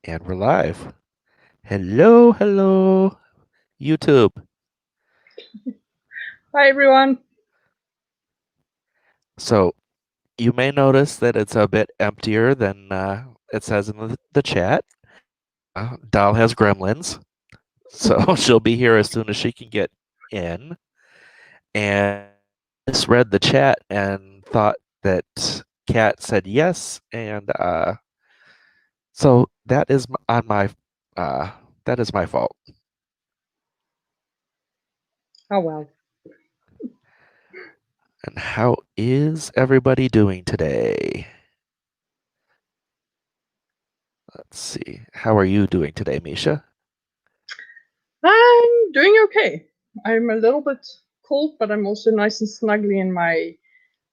And we're live. Hello, hello, YouTube. Hi everyone. So you may notice that it's a bit emptier than it says in the chat. Doll has gremlins, so she'll be here as soon as she can get in. And misread the chat and thought that Kat said yes, and so that is on my that is my fault. Oh well. And how is everybody doing today? Let's see. How are you doing today, Misha? I'm doing okay. I'm a little bit cold, but I'm also nice and snuggly in my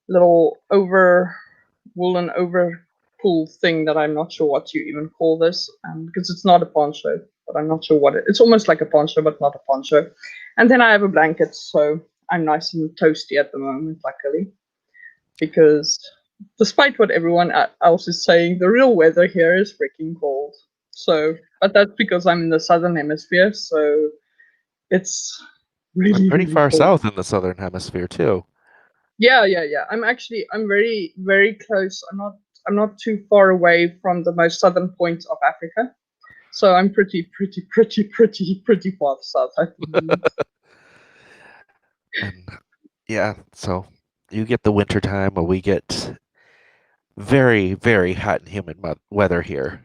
little over woolen overpool thing that I'm not sure what you even call this, because it's not a poncho, but I'm not sure what it's almost like a poncho, but not a poncho. And then I have a blanket, so I'm nice and toasty at the moment, luckily, because despite what everyone else is saying, the real weather here is freaking cold. So, but that's because I'm in the southern hemisphere, so it's I'm really, pretty really far cold. south in the southern hemisphere too. Yeah. I'm very, very close. I'm not too far away from the most southern point of Africa. So I'm pretty far south, I believe. And yeah, so you get the winter time, but we get very, very hot and humid weather here.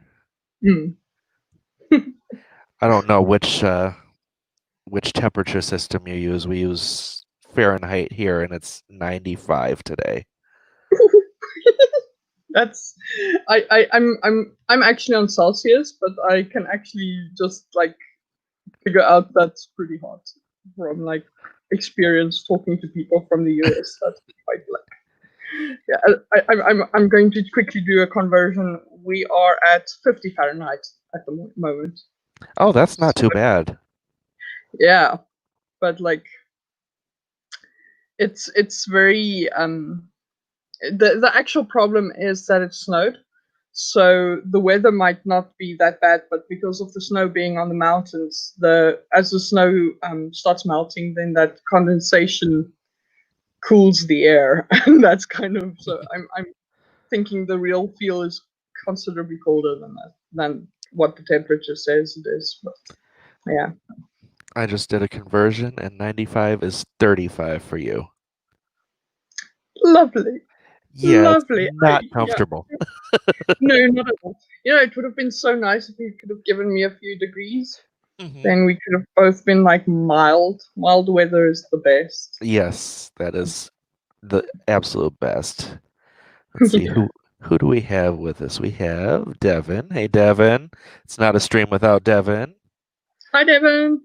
Mm. I don't know which temperature system you use. We use Fahrenheit here, and it's 95 today. That's I'm actually on Celsius, but I can actually just like figure out that's pretty hot from like experience talking to people from the US. That's quite like yeah. I'm going to quickly do a conversion. We are at 50 Fahrenheit at the moment. Oh, that's not So, too bad. yeah, but like it's very the actual problem is that it snowed. So the weather might not be that bad, but because of the snow being on the mountains, the as the snow starts melting, then that condensation cools the air, and that's kind of so. I'm thinking the real feel is considerably colder than that than what the temperature says it is. But yeah, I just did a conversion, and 95 is 35 for you. lovely, Yeah, it's lovely. not Yeah, comfortable. no, not at all. It would have been so nice if you could have given me a few degrees. Hmm. Then we could have both been like mild. Mild weather is the best. Yes, that is the absolute best. Let's see Yeah. who do we have with us? We have Devin. Hey, Devin. It's not a stream without Devin. Hi, Devin.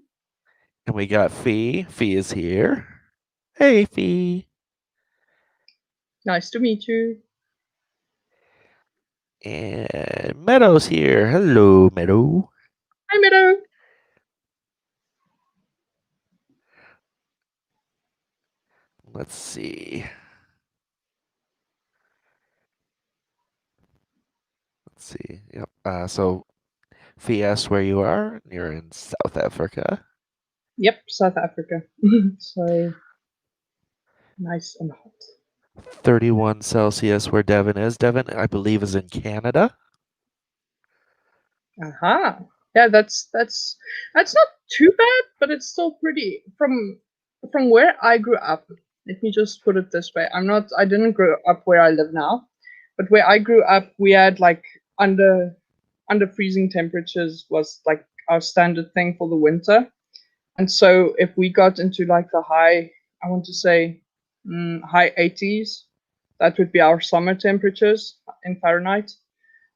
And we got Fee. Fee is here. Hey, Fee. Nice to meet you. And Meadow's here. Hello, Meadow. Hi, Meadow. Let's see. Let's see. Yep. So Fee asked where you are. You're in South Africa. Yep, South Africa. So nice and hot. 31 Celsius where Devin is. Devin, I believe, is in Canada. Aha. Yeah, that's not too bad, but it's still pretty from where I grew up. Let me just put it this way. I didn't grow up where I live now, but where I grew up we had like under under freezing temperatures was like our standard thing for the winter. And so if we got into like the high, I want to say high 80s, that would be our summer temperatures in Fahrenheit.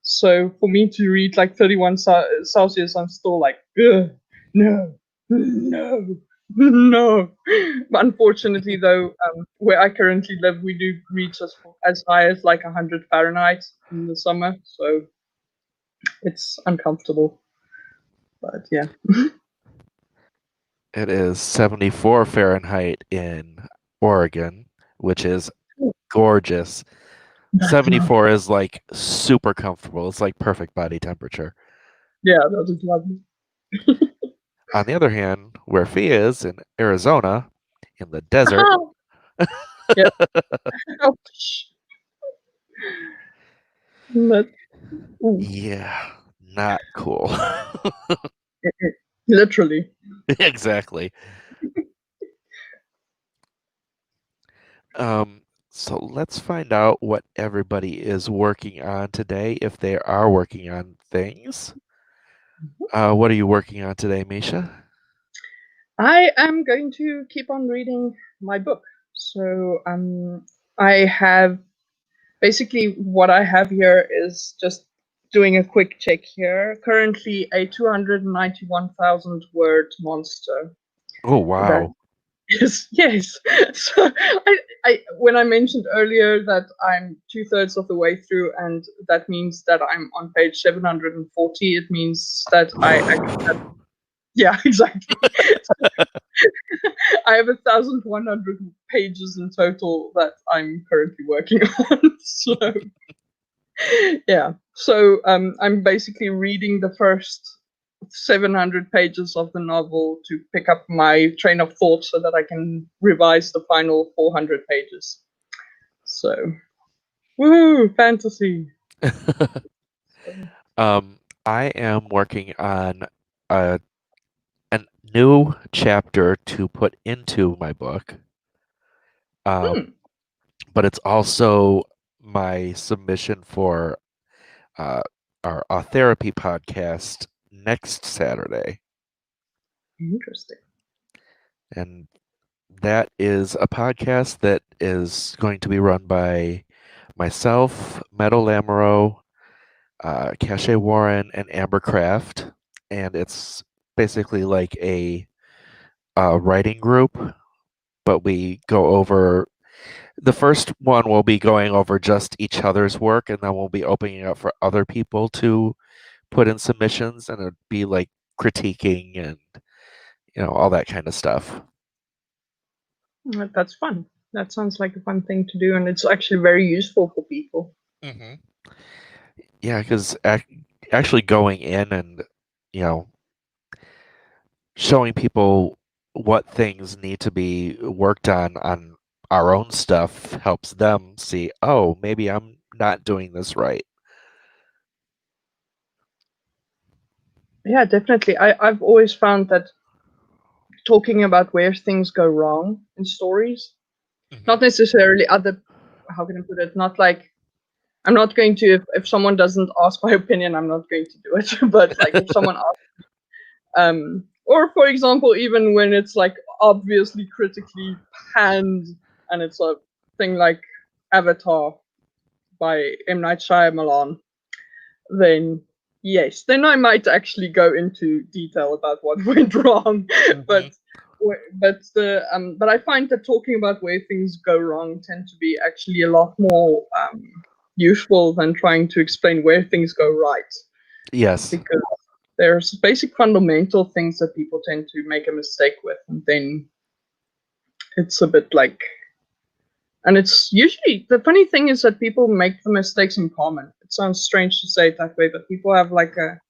So for me to read like 31 Celsius, I'm still like, ugh, no, no, no. But unfortunately, though, where I currently live, we do reach as high as like 100 Fahrenheit in the summer. So it's uncomfortable. But yeah. It is 74 Fahrenheit in Oregon, which is gorgeous. That's lovely. 74 is like super comfortable. It's like perfect body temperature. Yeah, that is lovely. On the other hand, where Fia is in Arizona, in the desert, Yeah. Ouch. But, ooh, yeah, not cool. literally. Exactly. Um, so let's find out what everybody is working on today, if they are working on things. What are you working on today, Misha? I am going to keep on reading my book. So I have basically what I have here is just doing a quick check here. Currently, a 291,000 word monster. Oh, That wow. is yes. So I when I mentioned earlier that I'm 2/3 of the way through, and that means that I'm on page 740. It means that I actually yeah exactly. I have 1,100 pages in total that I'm currently working on. So yeah, so I'm basically reading the first 700 pages of the novel to pick up my train of thought so that I can revise the final 400 pages. So, woo, fantasy. So, I am working on a, a new chapter to put into my book. Um, hmm, but it's also my submission for uh, our therapy podcast next Saturday. interesting. And that is a podcast that is going to be run by myself, Meadow Lamoureux, Cache Warren, and Amber Craft. And it's basically like a writing group, but we go over the first one will be going over just each other's work, and then we'll be opening it up for other people to put in submissions, and it'd be like critiquing and all that kind of stuff. That's fun. That sounds like a fun thing to do, and it's actually very useful for people. Hmm. Yeah, because actually going in and you know showing people what things need to be worked on our own stuff helps them see, oh, maybe I'm not doing this right. Yeah, definitely. I've always found that talking about where things go wrong in stories, Hmm. not necessarily other, how can I put it? Not like I'm not going to if someone doesn't ask my opinion, I'm not going to do it. But like if someone asks, or for example, even when it's like obviously critically panned, and it's a thing like Avatar by M Night Shyamalan, then yes, then I might actually go into detail about what went wrong. Hmm. but but I find that talking about where things go wrong tend to be actually a lot more useful than trying to explain where things go right, Yes. because there's basic fundamental things that people tend to make a mistake with, and then it's a bit like, and it's usually the funny thing is that people make the mistakes in common. It sounds strange to say it that way, but people have like a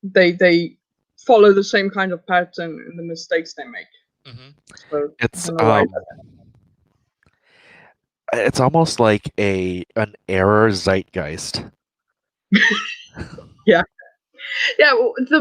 they follow the same kind of pattern in the mistakes they make. Hmm. So I It's don't know why um it's almost like a an error zeitgeist. yeah. Yeah, well, the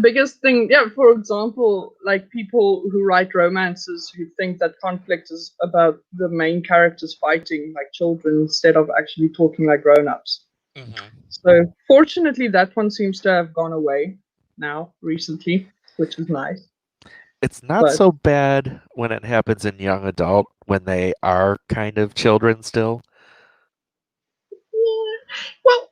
biggest thing, yeah, for example, like people who write romances who think that conflict is about the main characters fighting like children instead of actually talking like grown-ups. Hmm. So fortunately that one seems to have gone away now recently, which is nice. It's not But so bad when it happens in young adult when they are kind of children still. yeah, well,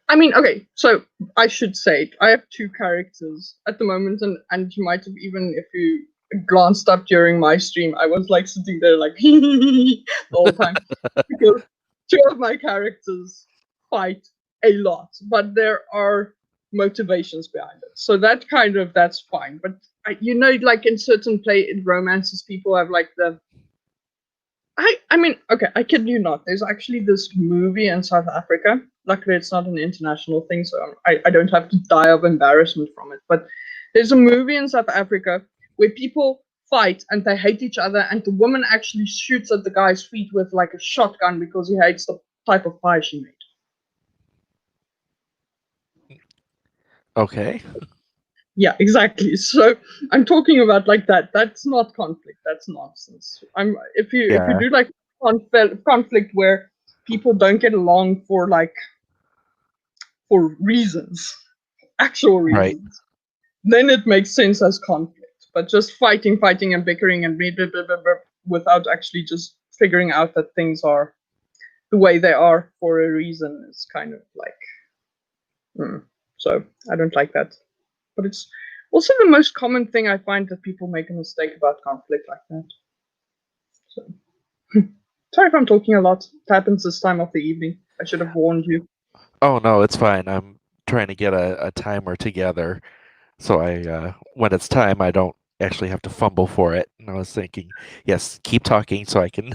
I mean, okay, so I should say I have two characters at the moment, and you might have, even if you glanced up during my stream, I was like sitting there like the whole time, because two of my characters fight a lot, but there are motivations behind it. So that's fine. But like in certain play in romances, people have like the I mean, okay, I kid you not. There's actually this movie in South Africa. luckily it's not an international thing, so I don't have to die of embarrassment from it. But there's a movie in South Africa where people fight and they hate each other, and the woman actually shoots at the guy's feet with like a shotgun because he hates the type of pie she made. Okay. Yeah, exactly. So I'm talking about like that. That's not conflict. That's nonsense. I'm if you Yeah. do like conflict where people don't get along for like for reasons, actual Right. reasons, then it makes sense as conflict. But just fighting, and bickering and blah, blah, blah, blah, blah, without actually just figuring out that things are the way they are for a reason is kind of like, so I don't like that. But it's also the most common thing I find that people make a mistake about conflict like that. So sorry if I'm talking a lot. It happens this time of the evening. I should have warned you. Oh no, it's fine. I'm trying to get a timer together so when it's time I don't actually have to fumble for it. And I was thinking, yes, keep talking so I can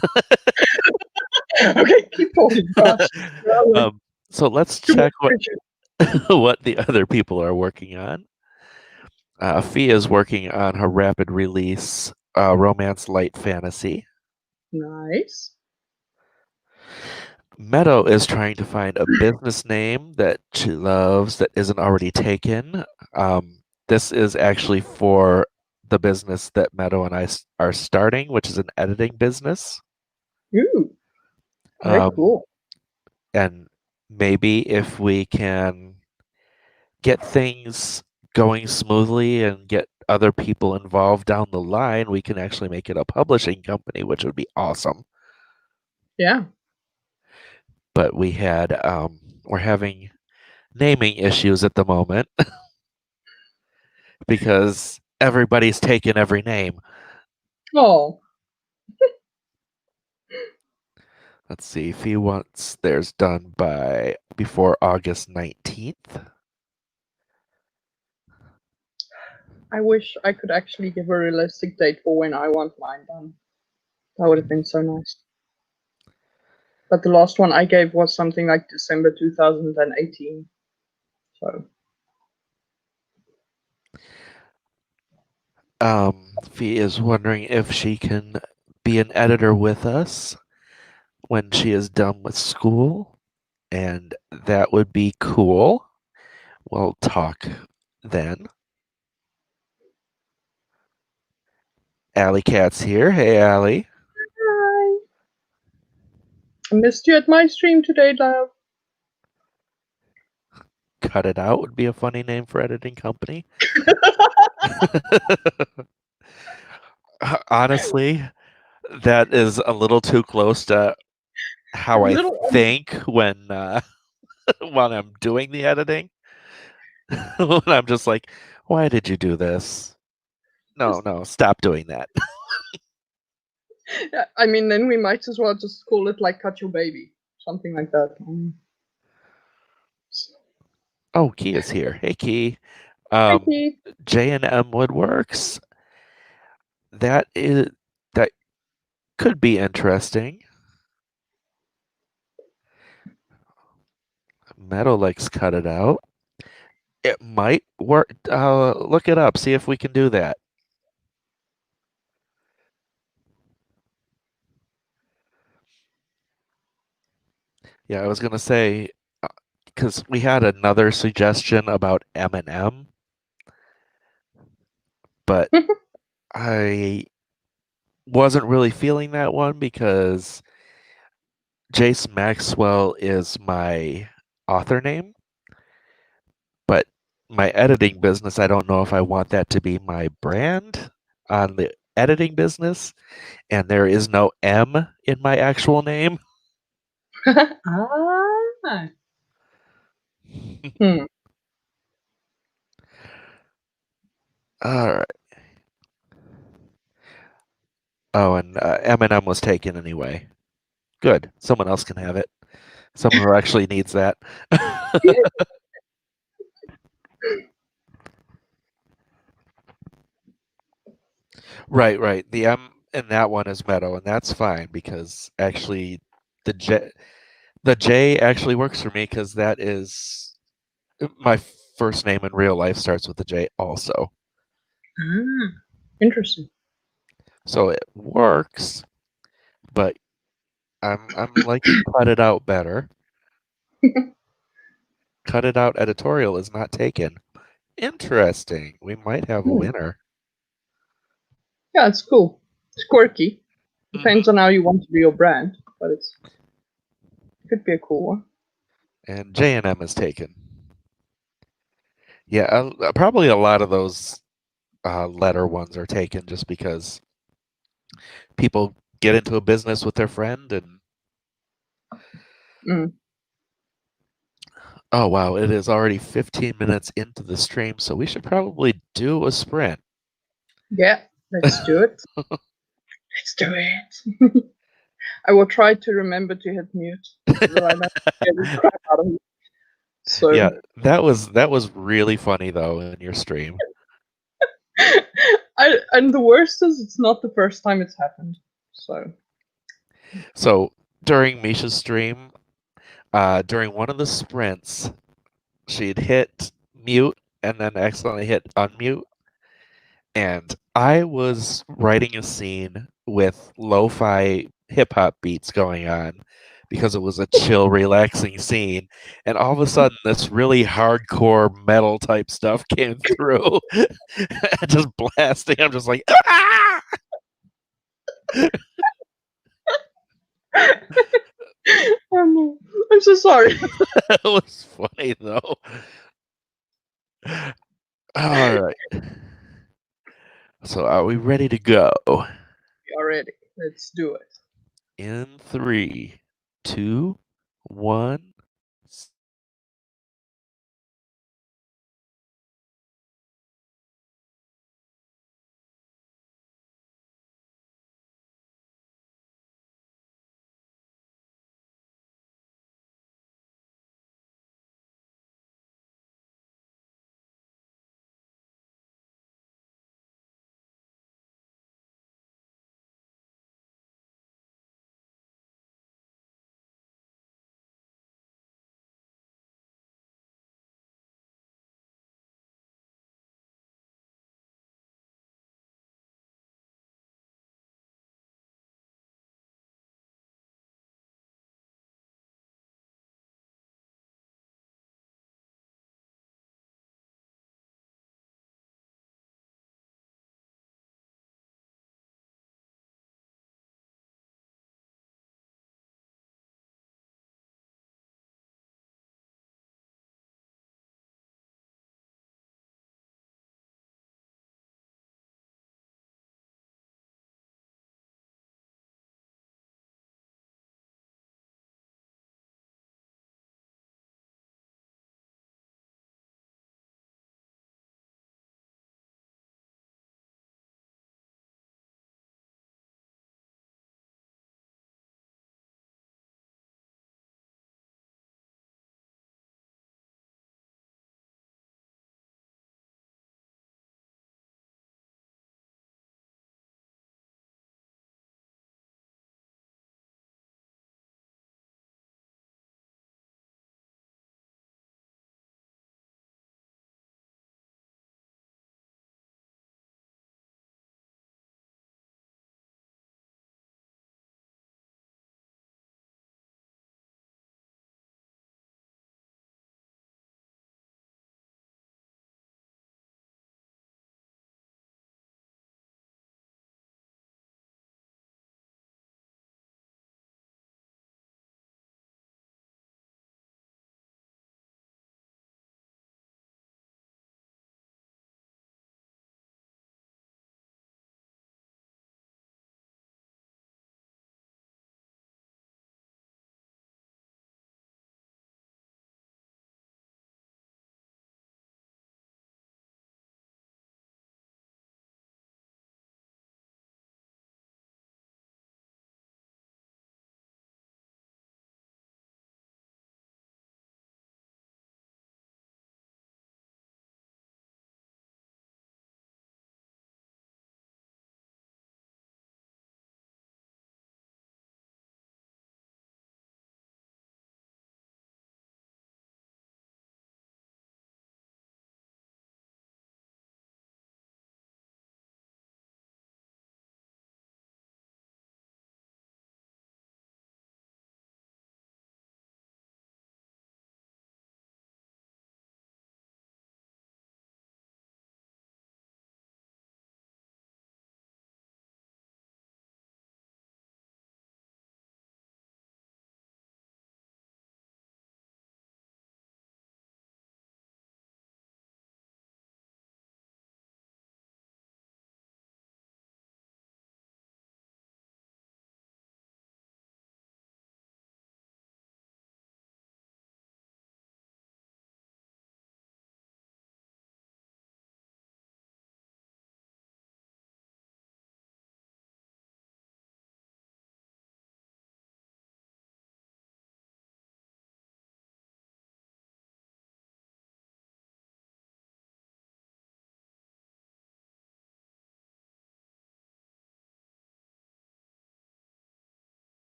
Okay, keep talking. Gosh, like um so let's too much check what pressure. what the other people are working on. Fia is working on her rapid release romance light fantasy. Nice. Meadow is trying to find a business name that she loves that isn't already taken. This is actually for the business that Meadow and I are starting, which is an editing business. Ooh, very Um, cool. and maybe if we can get things going smoothly and get other people involved down the line, we can actually make it a publishing company, which would be awesome. Yeah. But we're having naming issues at the moment because everybody's taken every name. Oh, Let's see if he wants theirs done by before August 19th. I wish I could actually give a realistic date for when I want mine done. That would have been so nice. But the last one I gave was something like December 2018. So Fee is wondering if she can be an editor with us when she is done with school, and that would be cool. We'll talk then. Alley Cat's here. Hey, Alley. hi. I missed you at my stream today, love. Cut It Out would be a funny name for editing company. Honestly, that is a little too close to A how I little think when when I'm doing the editing. When I'm just like, why did you do this? No, just no, stop doing that. yeah, I mean then we might as well just call it like cut your baby. Something like that. Oh, Key is here. Hey, Key. Hi Um, Keith. J&M Woodworks. That is that could be interesting. Metal likes Cut It Out. It might work. Look it up. See if we can do that. Yeah, I was gonna say because we had another suggestion about M&M, but I wasn't really feeling that one because Jace Maxwell is my author name, but my editing business, I don't know if I want that to be my brand on the editing business, and there is no M in my actual name. Ah. Hmm. All right. Oh, and M&M was taken anyway. Good. Someone else can have it. Someone who actually needs that. Right, right. The M in that one is metal, and that's fine because actually the J The J actually works for me because that is my first name in real life starts with the J also. Ah, interesting. So it works, but I'm liking cut it out better. Cut it out editorial is not taken. Interesting. We might have a Hmm. winner. Yeah, it's cool. It's quirky. Hmm. Depends on how you want to do your brand, but it could be a cool one. And J&M is taken. Yeah, probably a lot of those letter ones are taken just because people get into a business with their friend and Mm. oh wow, it is already 15 minutes into the stream, so we should probably do a sprint. Yeah, let's do it. Let's do it. I will try to remember to hit mute so that I don't get the crap out of you. Yeah, So, that was really funny though in your stream. and the worst is it's not the first time it's happened. So, So during Misha's stream, during one of the sprints, she'd hit mute and then accidentally hit unmute. And I was writing a scene with lo-fi hip hop beats going on because it was a chill, relaxing scene. And all of a sudden, this really hardcore metal type stuff came through, just blasting. I'm just like, ah! oh no, I'm so sorry. It was funny though. All right. So, are we ready to go? Already, let's do it. In three, two, one.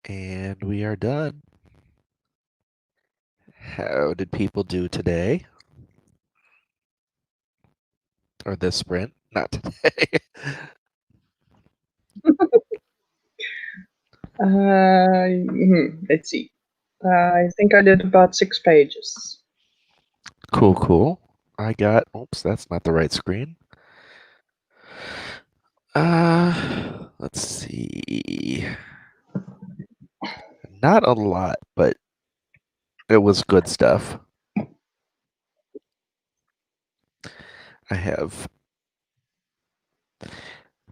And we are done. How did people do today? Or this sprint? Not today. Let's see. I think I did about 6 pages. Cool, cool. I got, oops, that's not the right screen. Let's see. Not a lot, but it was good stuff. I have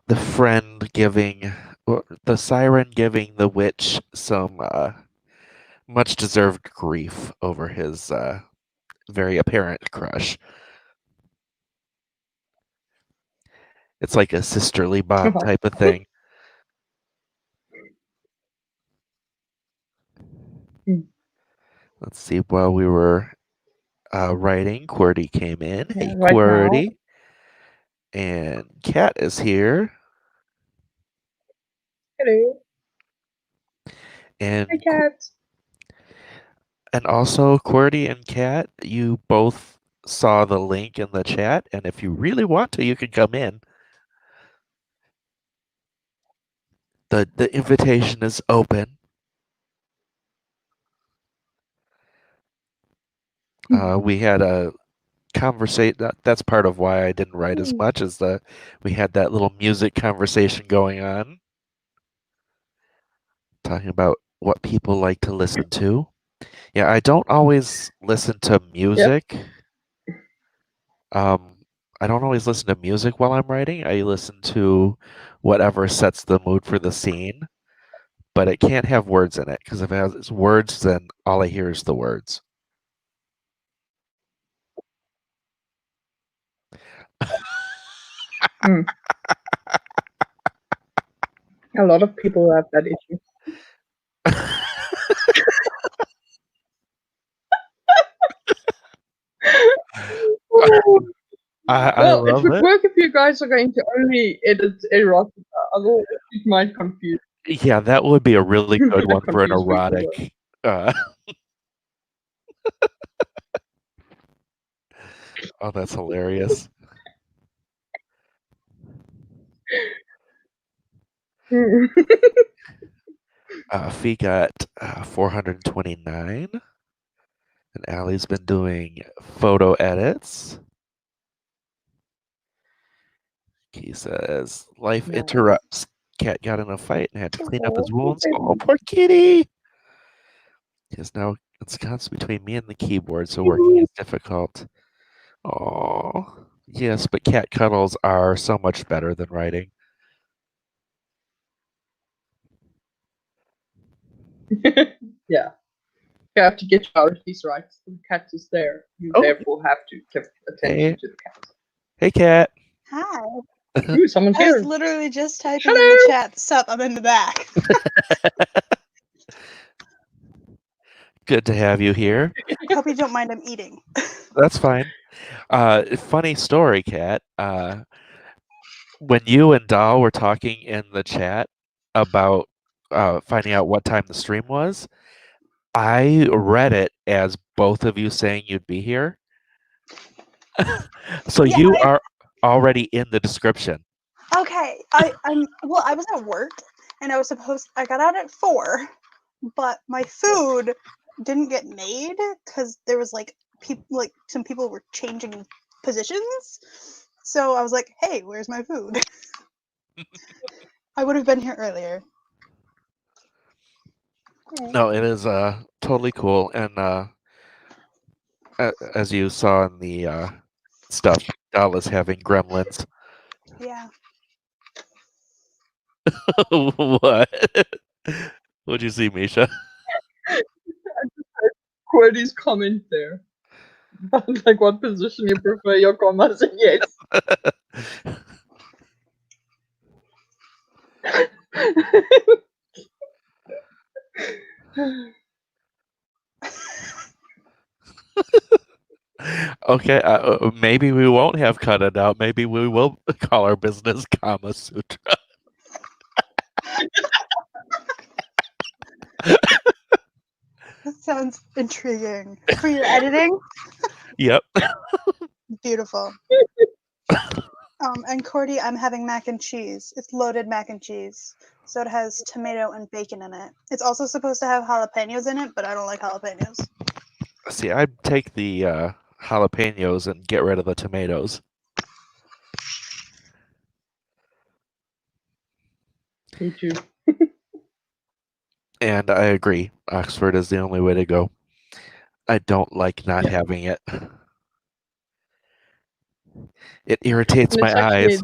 the friend giving, or the siren giving the witch some much deserved grief over his very apparent crush. It's like a sisterly bond type of thing. Let's see. While we were writing, QWERTY came in. Yeah, Hey, right now. QWERTY. And Kat is here. Hello. Hi, And cat. and also QWERTY and Kat, you both saw the link in the chat, and if you really want to, you can come in. The invitation is open. We had a conversation. That's part of why I didn't write as much, is that we had that little music conversation going on, talking about what people like to listen to. Yeah, I don't always listen to Yep. music. Um, I don't always listen to music while I'm writing. I listen to whatever sets the mood for the scene, but it can't have words in it because if it has words, then all I hear is the words. Hmm. A lot of people have that issue. I Well, it love would it. work if you guys are going to only edit erotica. Otherwise, it might confuse. Yeah, that would be a really It good might one for an confuse people. erotic. Uh, oh, that's hilarious. Though. Fee got 429, and Allie's been doing photo edits. He says, life Nice. interrupts. Cat got in a fight and had to clean up his wounds. Oh, poor kitty. Because now it's constant between me and the keyboard, so working is difficult. Oh, yes, but cat cuddles are so much better than writing. Yeah. You have to get your priorities right. The cat is there. You Oh, therefore have to give attention hey, to the cat. hey, cat. Hi. Ooh, someone's I was here. literally just typing in the Hello. chat, sup, I'm in the back. Good to have you here. I hope you don't mind I'm eating. That's fine. Funny story, cat. When you and Dahl were talking in the chat about finding out what time the stream was, I read it as both of you saying you'd be here. So Yeah, you are already in the description. Okay. I was at work and I got out at 4, but my food didn't get made because there was some people were changing positions. So I was like, hey, where's my food? I would have been here earlier. No, it is totally cool, and as you saw in the stuff, Dahl is having gremlins. Yeah. What? What'd you see, Misha? QWERTY's comment there. Like what position you prefer your commas in, yes. Okay, maybe we won't have cut it out. Maybe we will call our business Kama Sutra. Sounds intriguing. For your editing, Yep. beautiful. And Cordy, I'm having mac and cheese. It's loaded mac and cheese. So it has tomato and bacon in it. It's also supposed to have jalapenos in it, but I don't like jalapenos. See, I'd take the jalapenos and get rid of the tomatoes. Me too. And I agree. Oxford is the only way to go. I don't like not Yeah. having it. It irritates And my it's actually, eyes.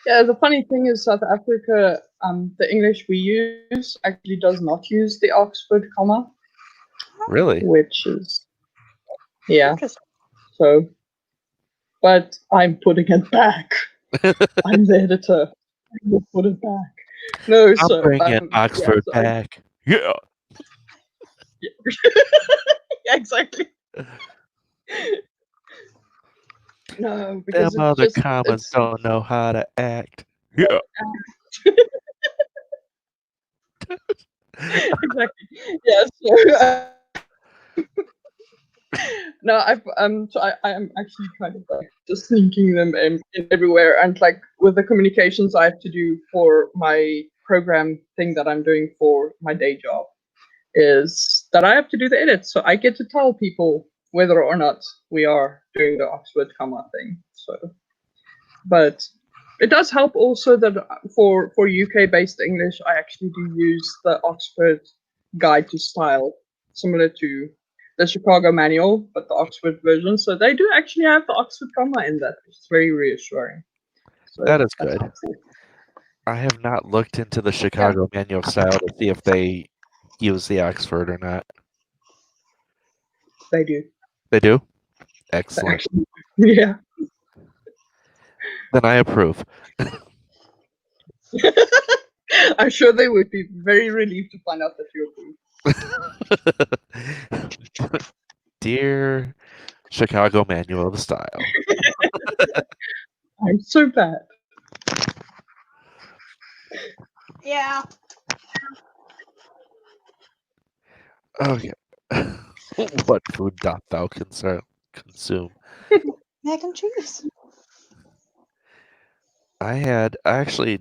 yeah, the funny thing is South Africa, the English we use actually does not use the Oxford comma, Really? which is, yeah, Interesting. so, but I'm putting it back. I'm the editor. I will put it back. No, I'm so, bringing yeah, Oxford so back. Yeah. yeah. Yeah, exactly. No, because Them it's other just, commons it's, don't know how to act. Yeah. exactly. Yeah, so, no, I am actually kind of like just sneaking them in everywhere, and like with the communications I have to do for my program thing that I'm doing for my day job is that I have to do the edits, so I get to tell people whether or not we are doing the Oxford comma thing. So, but it does help also that for UK based English, I actually do use the Oxford Guide to Style, similar to the Chicago Manual, but the Oxford version. So they do actually have the Oxford comma in that. It's very reassuring. So That is that's good. helpful. I have not looked into the Yeah, Chicago manual style to see if they use the Oxford or not. they do. They do? They Excellent. actually, yeah. Then I approve. I'm sure they would be very relieved to find out that you approve. Dear Chicago manual of style. I'm so bad. Yeah. Okay. What food doth thou consume? Mac and cheese. I had actually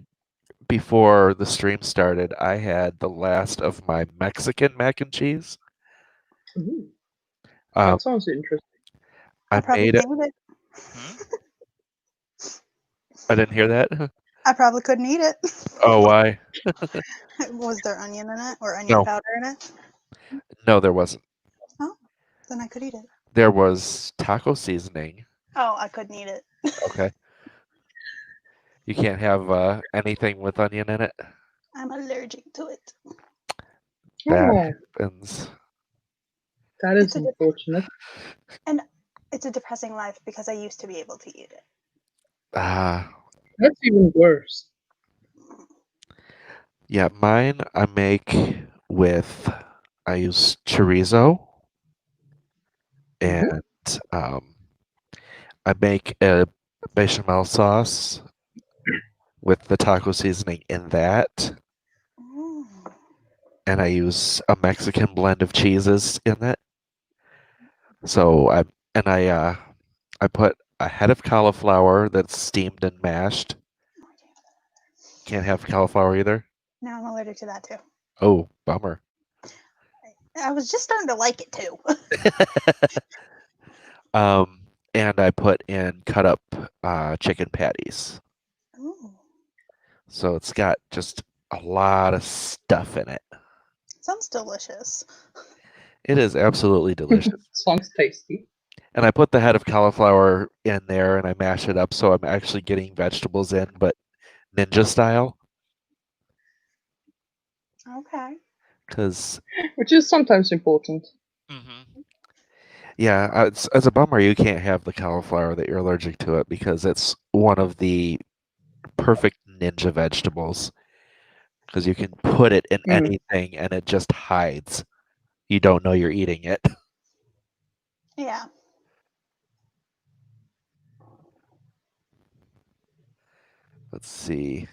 before the stream started, I had the last of my Mexican mac and cheese. Ooh, Um, that sounds interesting. I I probably made it. couldn't eat Hmm? I didn't hear that. it. I probably couldn't eat it. Oh, why? Was there onion in it or onion No, powder in it? no, there wasn't. Oh, then I could eat it. There was taco seasoning. Oh, I couldn't eat it. Okay, you can't have anything with onion in it. I'm allergic to it. That Oh, happens. that It's is a unfortunate. and it's a depressing life because I used to be able to eat it. Ah, That's even worse. yeah, mine I make with I use chorizo Mhm. and um, I make a bechamel sauce with the taco seasoning in that, Ooh. and I use a Mexican blend of cheeses in it. So I put a head of cauliflower that's steamed and mashed. Can't have cauliflower either. Now I'm allergic to that too. Oh, bummer. I was just starting to like it too. And I put in cut up chicken patties. Ooh. So it's got just a lot of stuff in it. Sounds delicious. It is absolutely delicious. Sounds tasty. And I put the head of cauliflower in there and I mash it up so I'm actually getting vegetables in, but ninja style. Okay. Because, Which is sometimes important. yeah, it's a bummer you can't have the cauliflower that you're allergic to it because it's one of the perfect ninja vegetables. Because you can put it in Mm. anything and it just hides. You don't know you're eating it. Yeah. Let's see.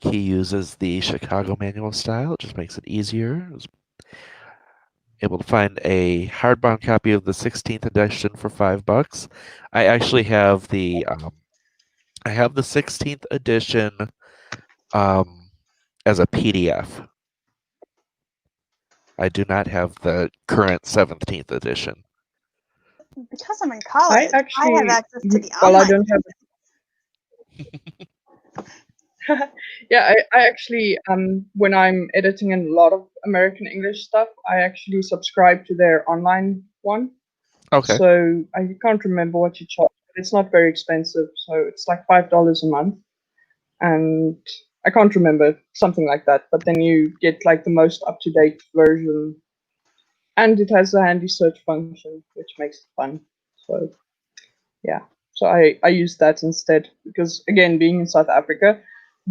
he uses the Chicago manual style. It just makes it easier. I was able to find a hardbound copy of the 16th edition for $5. I actually have the 16th edition um, as a PDF. I do not have the current 17th edition. Because I'm in I college, I have actually, access to the well, I online. don't have. Yeah, I actually, when I'm editing a lot of American English stuff, I actually subscribe to their online one. Okay. So I can't remember what you charge, but it's not very expensive. So it's like $5 a month, and I can't remember something like that. But then you get like the most up to date version, and it has a handy search function, which makes it fun. So yeah, so I use that instead because again, being in South Africa,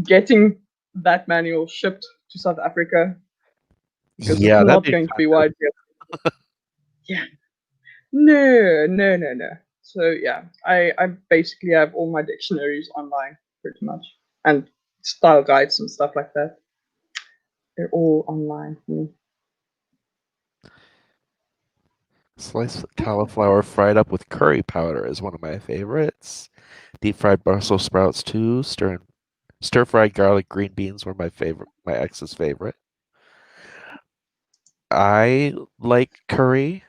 getting that manual shipped to South Africa because it's Yeah, that'd not be going to be widely. Yeah, no. So yeah, I basically have all my dictionaries online pretty much, and style guides and stuff like that. They're all online. sliced cauliflower fried up with curry powder is one of my favorites. Deep fried Brussels sprouts too. Stir fried garlic green beans were my ex's favorite. I like curry.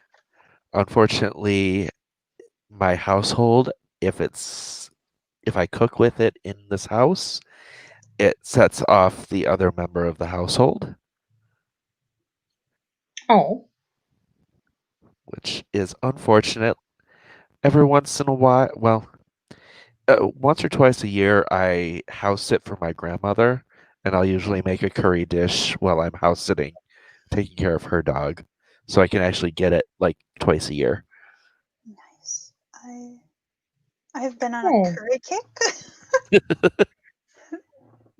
Unfortunately, my household, if it's if I cook with it in this house, it sets off the other member of the household, Oh, which is unfortunate. Every once in a while, well, once or twice a year, I house sit for my grandmother, and I'll usually make a curry dish while I'm house sitting, taking care of her dog, so I can actually get it like twice a year. Nice. I have been on a oh, curry kick,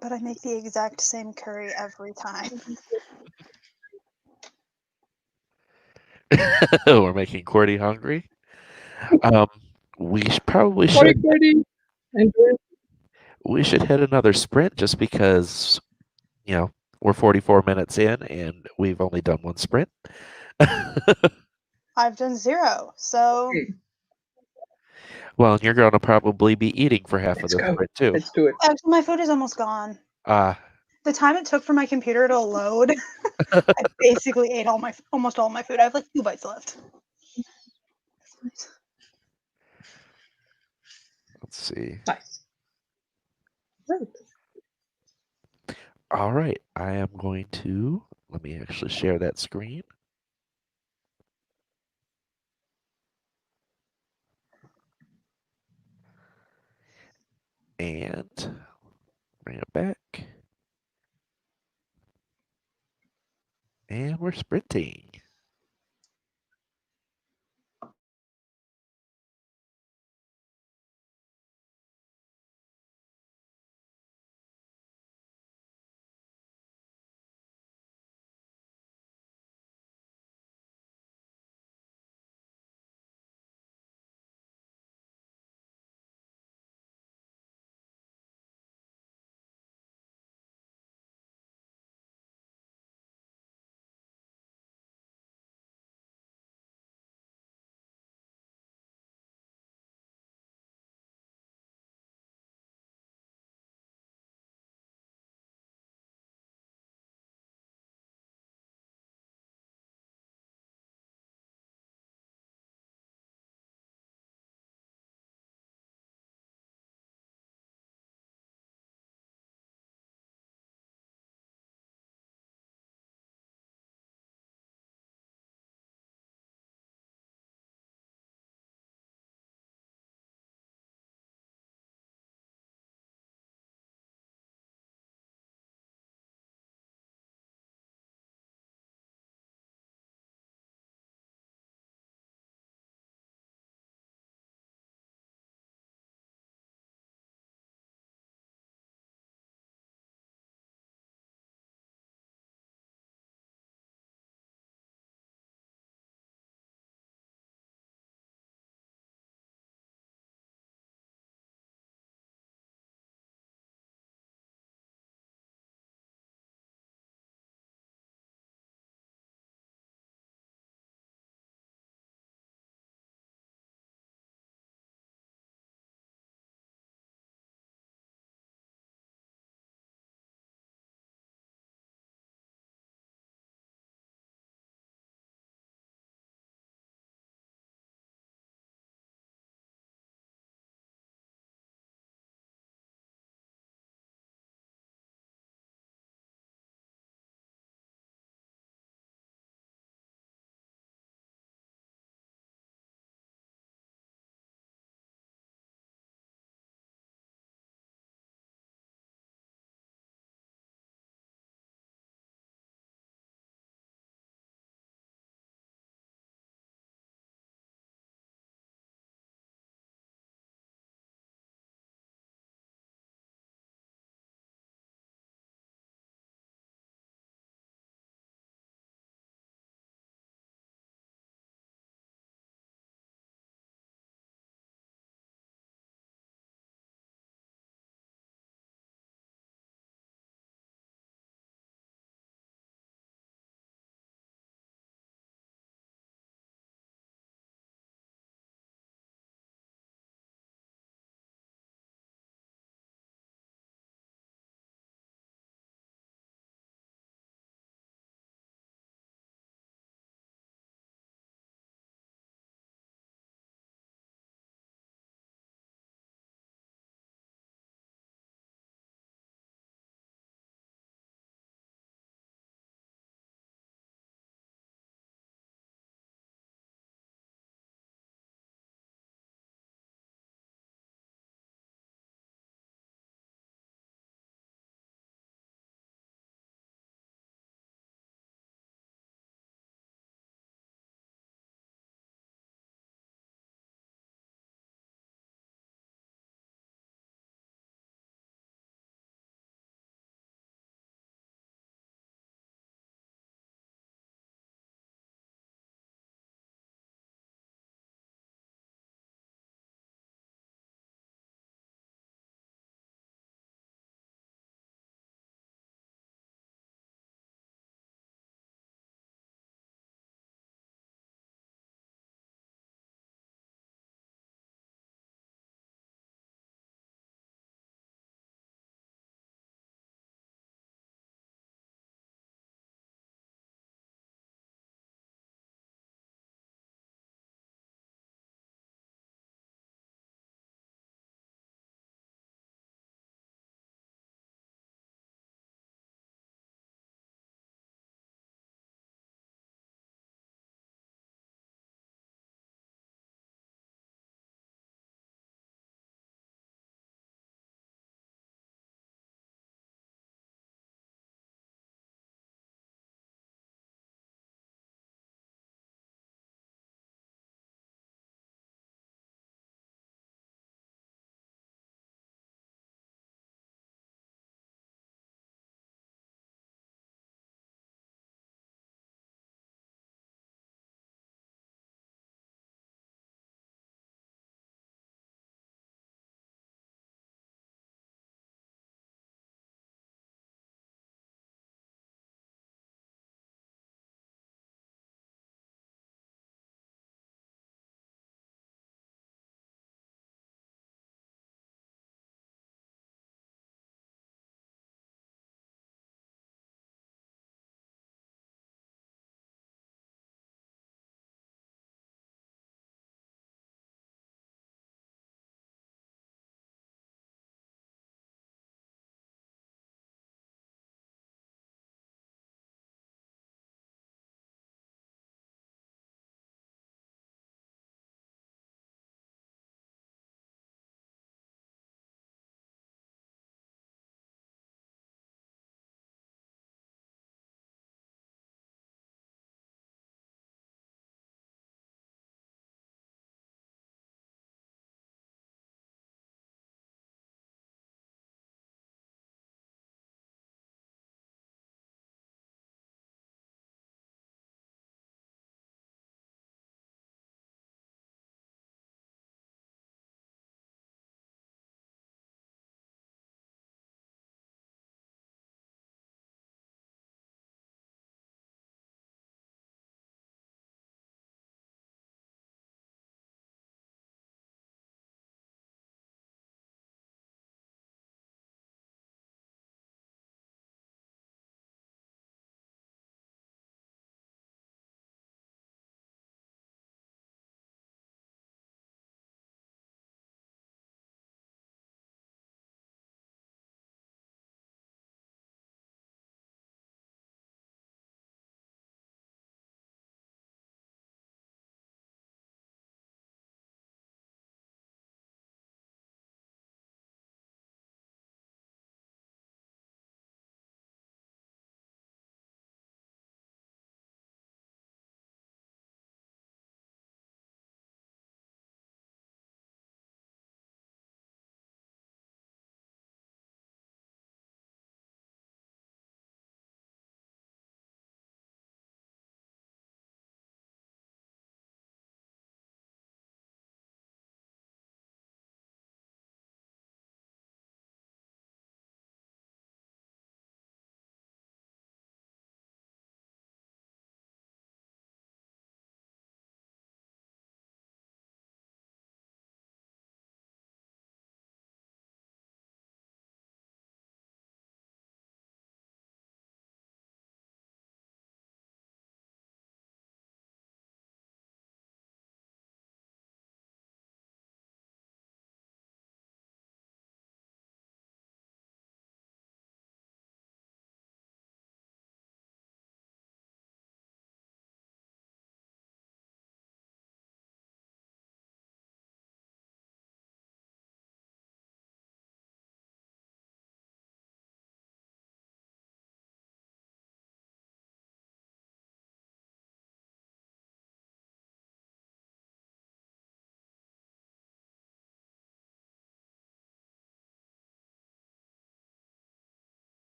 but I make the exact same curry every time. We're making Cordy hungry. Um, probably sorry, should Cody. Enjoy. we should hit another sprint just because you know we're 44 minutes in and we've only done one sprint. I've done 0, so Well, and you're going to probably be eating for half of Let's this go. sprint too. Let's do it. actually my food is almost gone. Ah, The time it took for my computer to load, I basically ate almost all my food. I have like 2 bites left. let's see. Nice. Right. All right, I am going to let me actually share that screen and bring it back, and we're sprinting.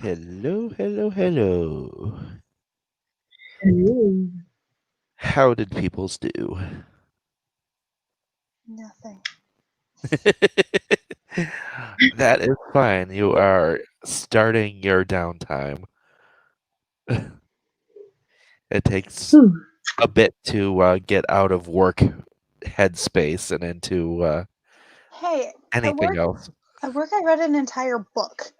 Hello, hello, hello. Hello. How did peoples do? Nothing. That is fine. You are starting your downtime. It takes Hmm. a bit to get out of work headspace and into Hey, at anything work, else. I read an entire book.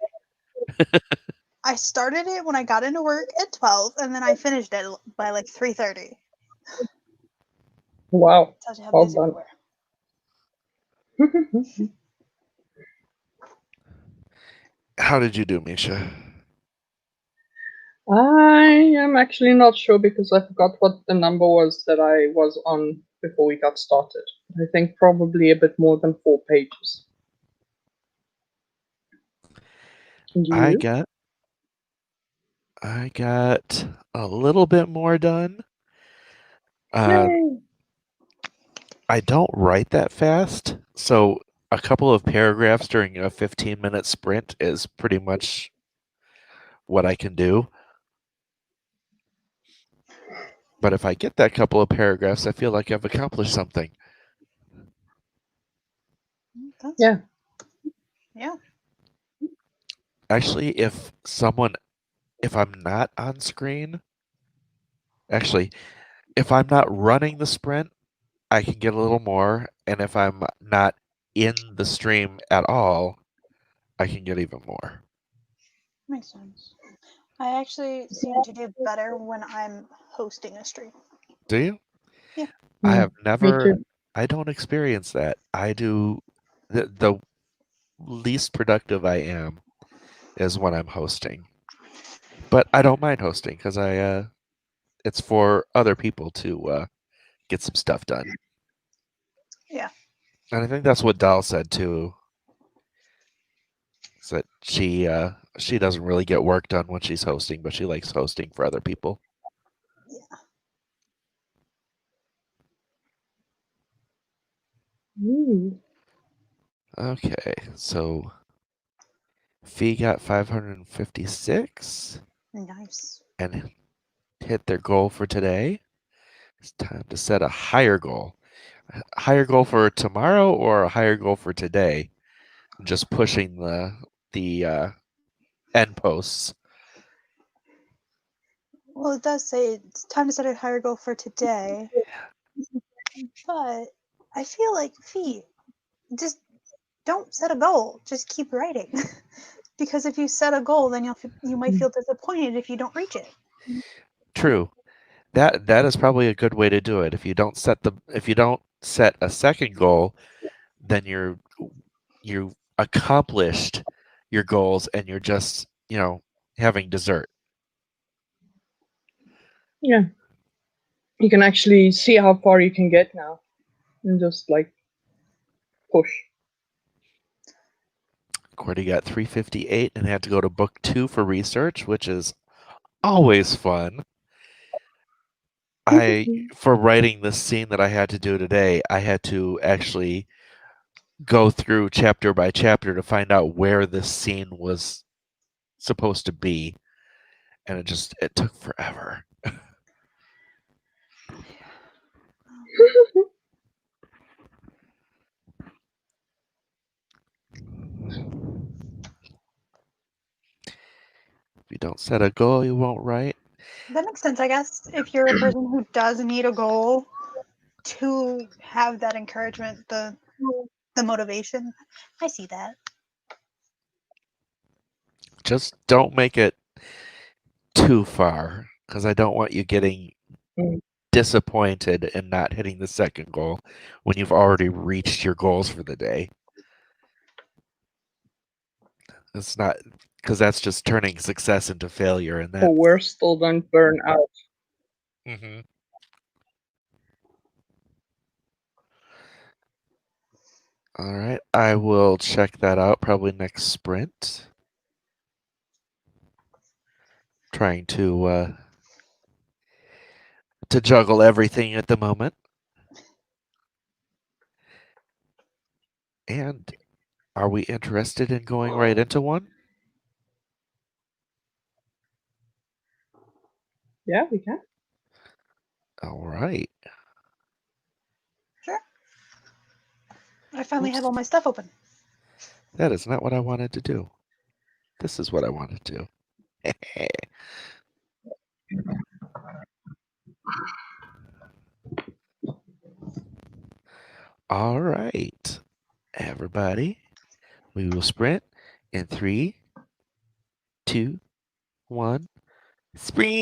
I started it when I got into work at 12, and then I finished it by like 3:30. Wow. Tells you how Well busy we done. were. How did you do, Misha? I am actually not sure because I forgot what the number was that I was on before we got started. I think probably a bit more than 4 pages. I You? got I got a little bit more done. Uh, Yay! I don't write that fast, so a couple of paragraphs during a 15-minute sprint is pretty much what I can do. But if I get that couple of paragraphs, I feel like I've accomplished something. That's, Yeah. yeah. Actually, if I'm not on screen, actually, if I'm not running the sprint, I can get a little more, and if I'm not in the stream at all, I can get even more. Makes sense. I actually seem to do better when I'm hosting a stream. Do you? Yeah. I have Me never too. I don't experience that. I do the least productive I am is when I'm hosting. But I don't mind hosting because it's for other people to get some stuff done. Yeah. And I think that's what Dal said too. Is that she doesn't really get work done when she's hosting, but she likes hosting for other people. Ooh. Okay, so Fee got 556 Nice. and hit their goal for today. It's time to set a higher goal. A higher goal for tomorrow or a higher goal for today? Just pushing the end posts. Well, it does say it's time to set a higher goal for today, but I feel like, Fee, just don't set a goal. Just keep writing. Because if you set a goal, then you might feel disappointed if you don't reach it. True. That is probably a good way to do it. If you don't set a second goal, then you accomplished your goals and you're just, having dessert. Yeah. You can actually see how far you can get now and just like push. Cordy got 358 and had to go to book 2 for research, which is always fun. I For writing this scene that I had to do today, I had to actually go through chapter by chapter to find out where this scene was supposed to be, and it took forever. If you don't set a goal, you won't write. That makes sense, I guess. If you're a person who does need a goal to have that encouragement, the motivation, I see that. Just don't make it too far because I don't want you getting Mm. disappointed and not hitting the second goal when you've already reached your goals for the day. It's not because that's just turning success into failure, and that. Or worse, still don't burn out. Mhm. All right, I will check that out probably next sprint. Trying to juggle everything at the moment. And are we interested in going right into one? Yeah, we can. All right. Sure. I finally have Oops, all my stuff open. that is not what I wanted to do. This is what I wanted to do. All right, everybody. We will sprint in 3, 2, 1. Sprint!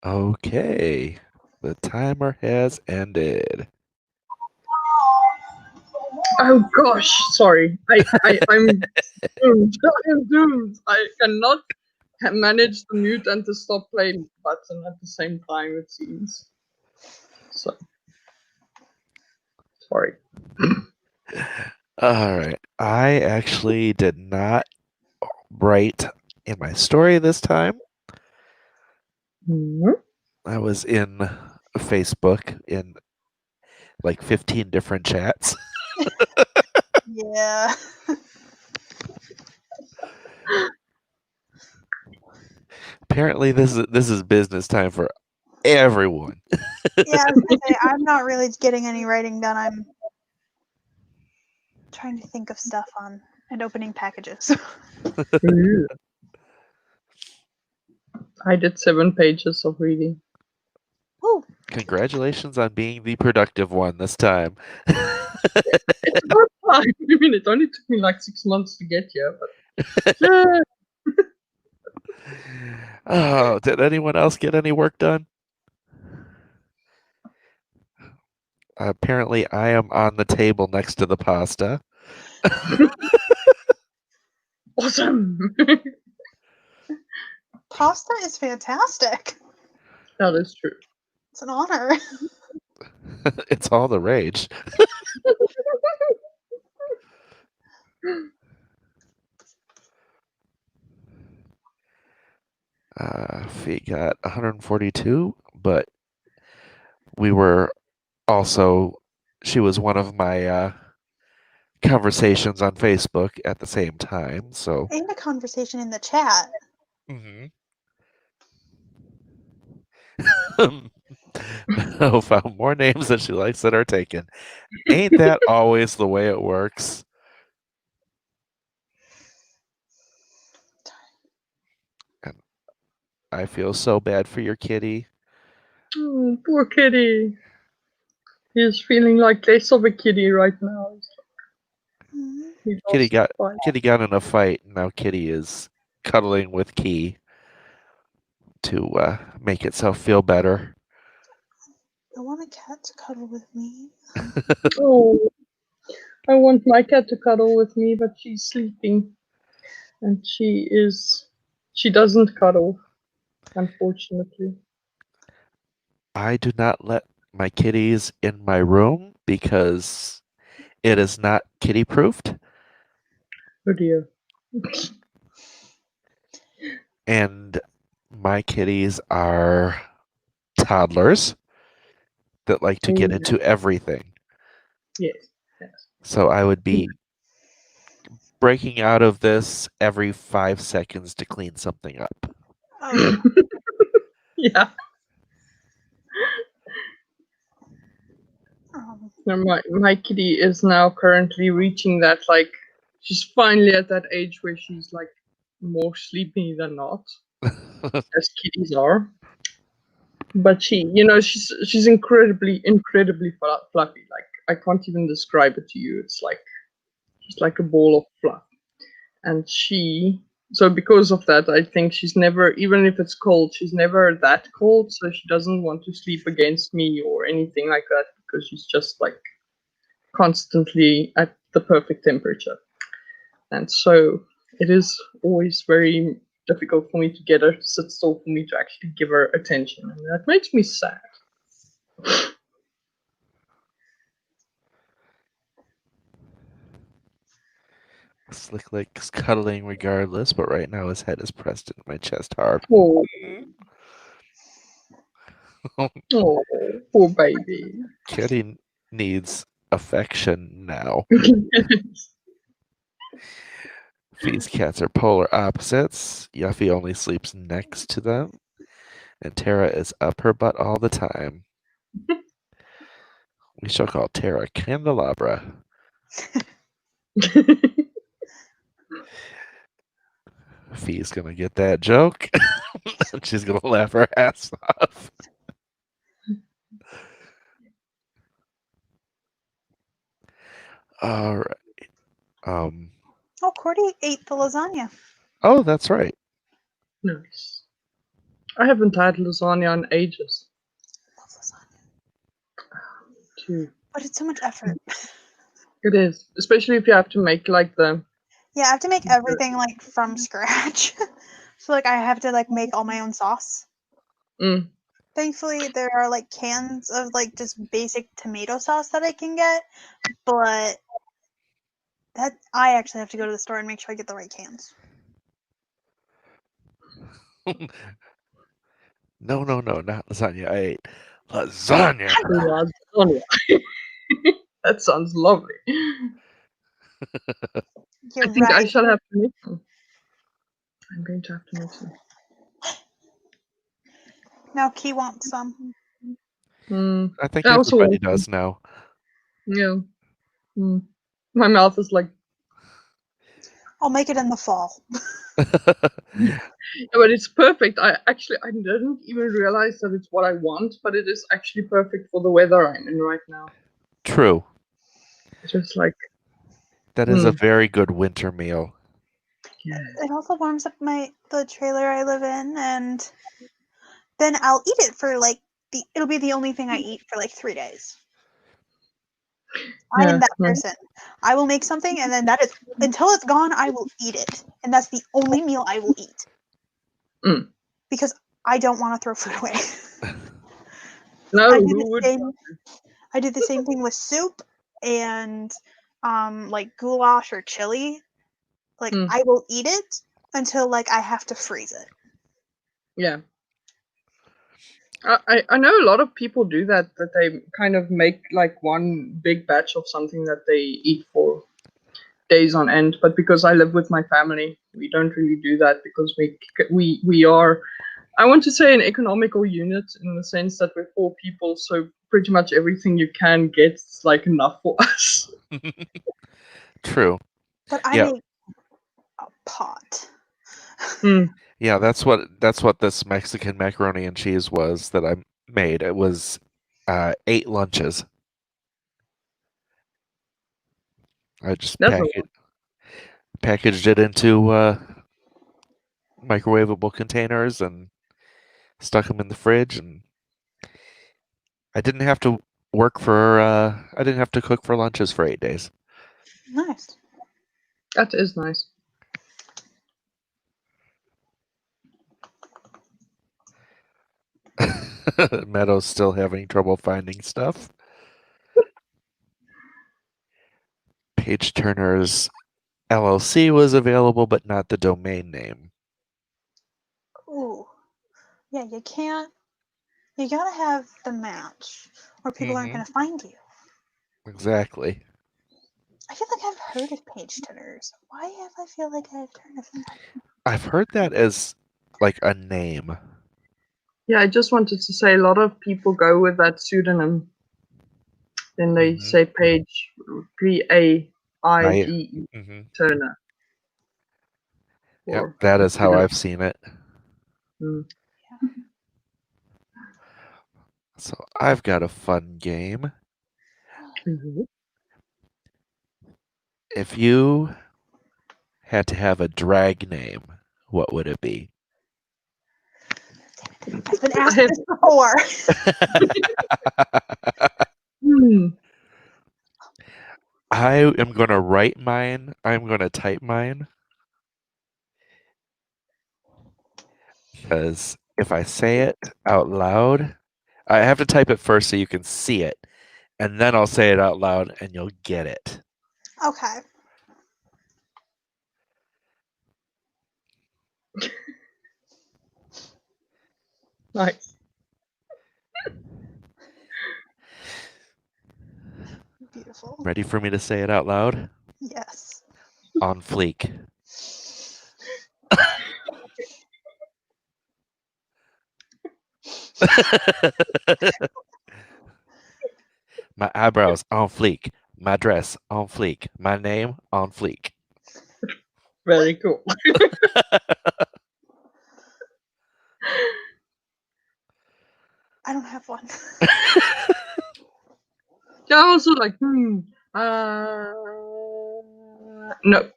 Okay. The timer has ended. Oh gosh, sorry. I'm doomed. I am doomed. I cannot manage the mute and to stop playing button at the same time, it seems. So, sorry. All right. I actually did not write in my story this time. Mhm. I was in Facebook in like 15 different chats. Yeah. Apparently this is business time for everyone. Yeah, I was gonna say I'm not really getting any writing done. I'm trying to think of stuff on and opening packages. Ooh. I did 7 pages of reading. Woo! Congratulations on being the productive one this time. It's about time. I mean, it only took me like 6 months to get here, but yeah. Oh, did anyone else get any work done? Apparently, I am on the table next to the pasta. Awesome. Pasta is fantastic. That is true. It's an honor. It's all the rage. Fee got 142, but we were also, she was one of my conversations on Facebook at the same time. So, And a conversation in the chat. mhm. Oh, found more names than she likes that are taken. Ain't that always the way it works? And I feel so bad for your kitty. Oh, poor kitty. He's feeling like less of a kitty right now. Mhm. He Kitty lost got the fight. Kitty got in a fight, and now Kitty is cuddling with Key to make itself feel better. I want a cat to cuddle with me. Oh, I want my cat to cuddle with me, but she's sleeping. And she doesn't cuddle, unfortunately. I do not let my kitties in my room because it is not kitty proofed, Oh dear. and my kitties are toddlers that like to get Oh, into everything. yes, yes. So I would be breaking out of this every 5 seconds to clean something up. Oh yeah. Yeah. Um, No, my kitty is now currently reaching that, like, she's finally at that age where she's like more sleepy than not, as kitties are. But she's incredibly fluffy. Like, I can't even describe it to you. It's like she's like a ball of fluff. And so because of that, I think she's never, even if it's cold, she's never that cold, so she doesn't want to sleep against me or anything like that, because she's just like constantly at the perfect temperature. And so it is always very difficult for me to get her to sit still for me to actually give her attention, and that makes me sad. Slick likes cuddling regardless, but right now his head is pressed into my chest hard. Oh, oh, poor baby. Kitty needs affection now. Fee's cats are polar opposites. Yuffie only sleeps next to them, and Tara is up her butt all the time. We shall call Tara Candelabra. Fee's gonna get that joke. She's gonna laugh her ass off. All right. oh, Cordy ate the lasagna. Oh, that's right. Nice. I haven't had lasagna in ages. Love lasagna. Too. But it's so much effort. It is, especially if you have to make like the. Yeah, I have to make everything like from scratch. So like I have to like make all my own sauce. Mm. Thankfully there are like cans of like just basic tomato sauce that I can get, but that I actually have to go to the store and make sure I get the right cans. No, no, no, not lasagna. I ate lasagna. Lasagna. That sounds lovely. You're I think I right. shall have to make some. I'm going to have to make some. Now Key wants some. Mm. I think I also everybody want some. does now. Yeah. Mm. My mouth is like. I'll make it in the fall. Yeah, but it's perfect. I didn't even realize that it's what I want, but it is actually perfect for the weather I'm in right now. True. Just like. That is a very good winter meal. Yeah. It also warms up the trailer I live in, and then I'll eat it for like it'll be the only thing I eat for like 3 days. I am that person. I will make something, and then that is until it's gone. I will eat it, and that's the only meal I will eat. Mm. Because I don't want to throw food away. No, I do who the would? same. I do the same thing with soup and like goulash or chili. Like Mm. I will eat it until like I have to freeze it. Yeah. I know a lot of people do that they kind of make like one big batch of something that they eat for days on end. But because I live with my family, we don't really do that because we are, I want to say, an economical unit in the sense that we're 4 people, so pretty much everything you can get is like enough for us. True. But I Yeah. make a pot. Mm. Yeah, that's what this Mexican macaroni and cheese was that I made. It was 8 lunches. I just That's a lot. packaged it into microwavable containers and stuck them in the fridge, and I didn't have to I didn't have to cook for lunches for 8 days. Nice. That is nice. Meadow's still having trouble finding stuff. Page Turner's LLC was available, but not the domain name. Ooh. Yeah, you can't. You gotta have the match, or people aren't Mm-hmm. gonna find you. Exactly. I feel like I've heard of page turners. Why have I feel like I've heard of them? I've heard that as like a name. Yeah, I just wanted to say a lot of people go with that pseudonym. Then they say Page, Paide Mm-hmm. Turner. Yep, Or that is how I've seen it. Mm. So I've got a fun game. Mhm. If you had to have a drag name, what would it be? I've been asked I have, this before. hmm. I am going to write mine. I'm going to type mine. Because if I say it out loud, I have to type it first so you can see it. And then I'll say it out loud and you'll get it. Okay. Nice. Beautiful. Ready for me to say it out loud? Yes. On fleek. My eyebrows on fleek. My dress on fleek. My name on fleek. Very cool. I don't have one. Yeah, I also like, no.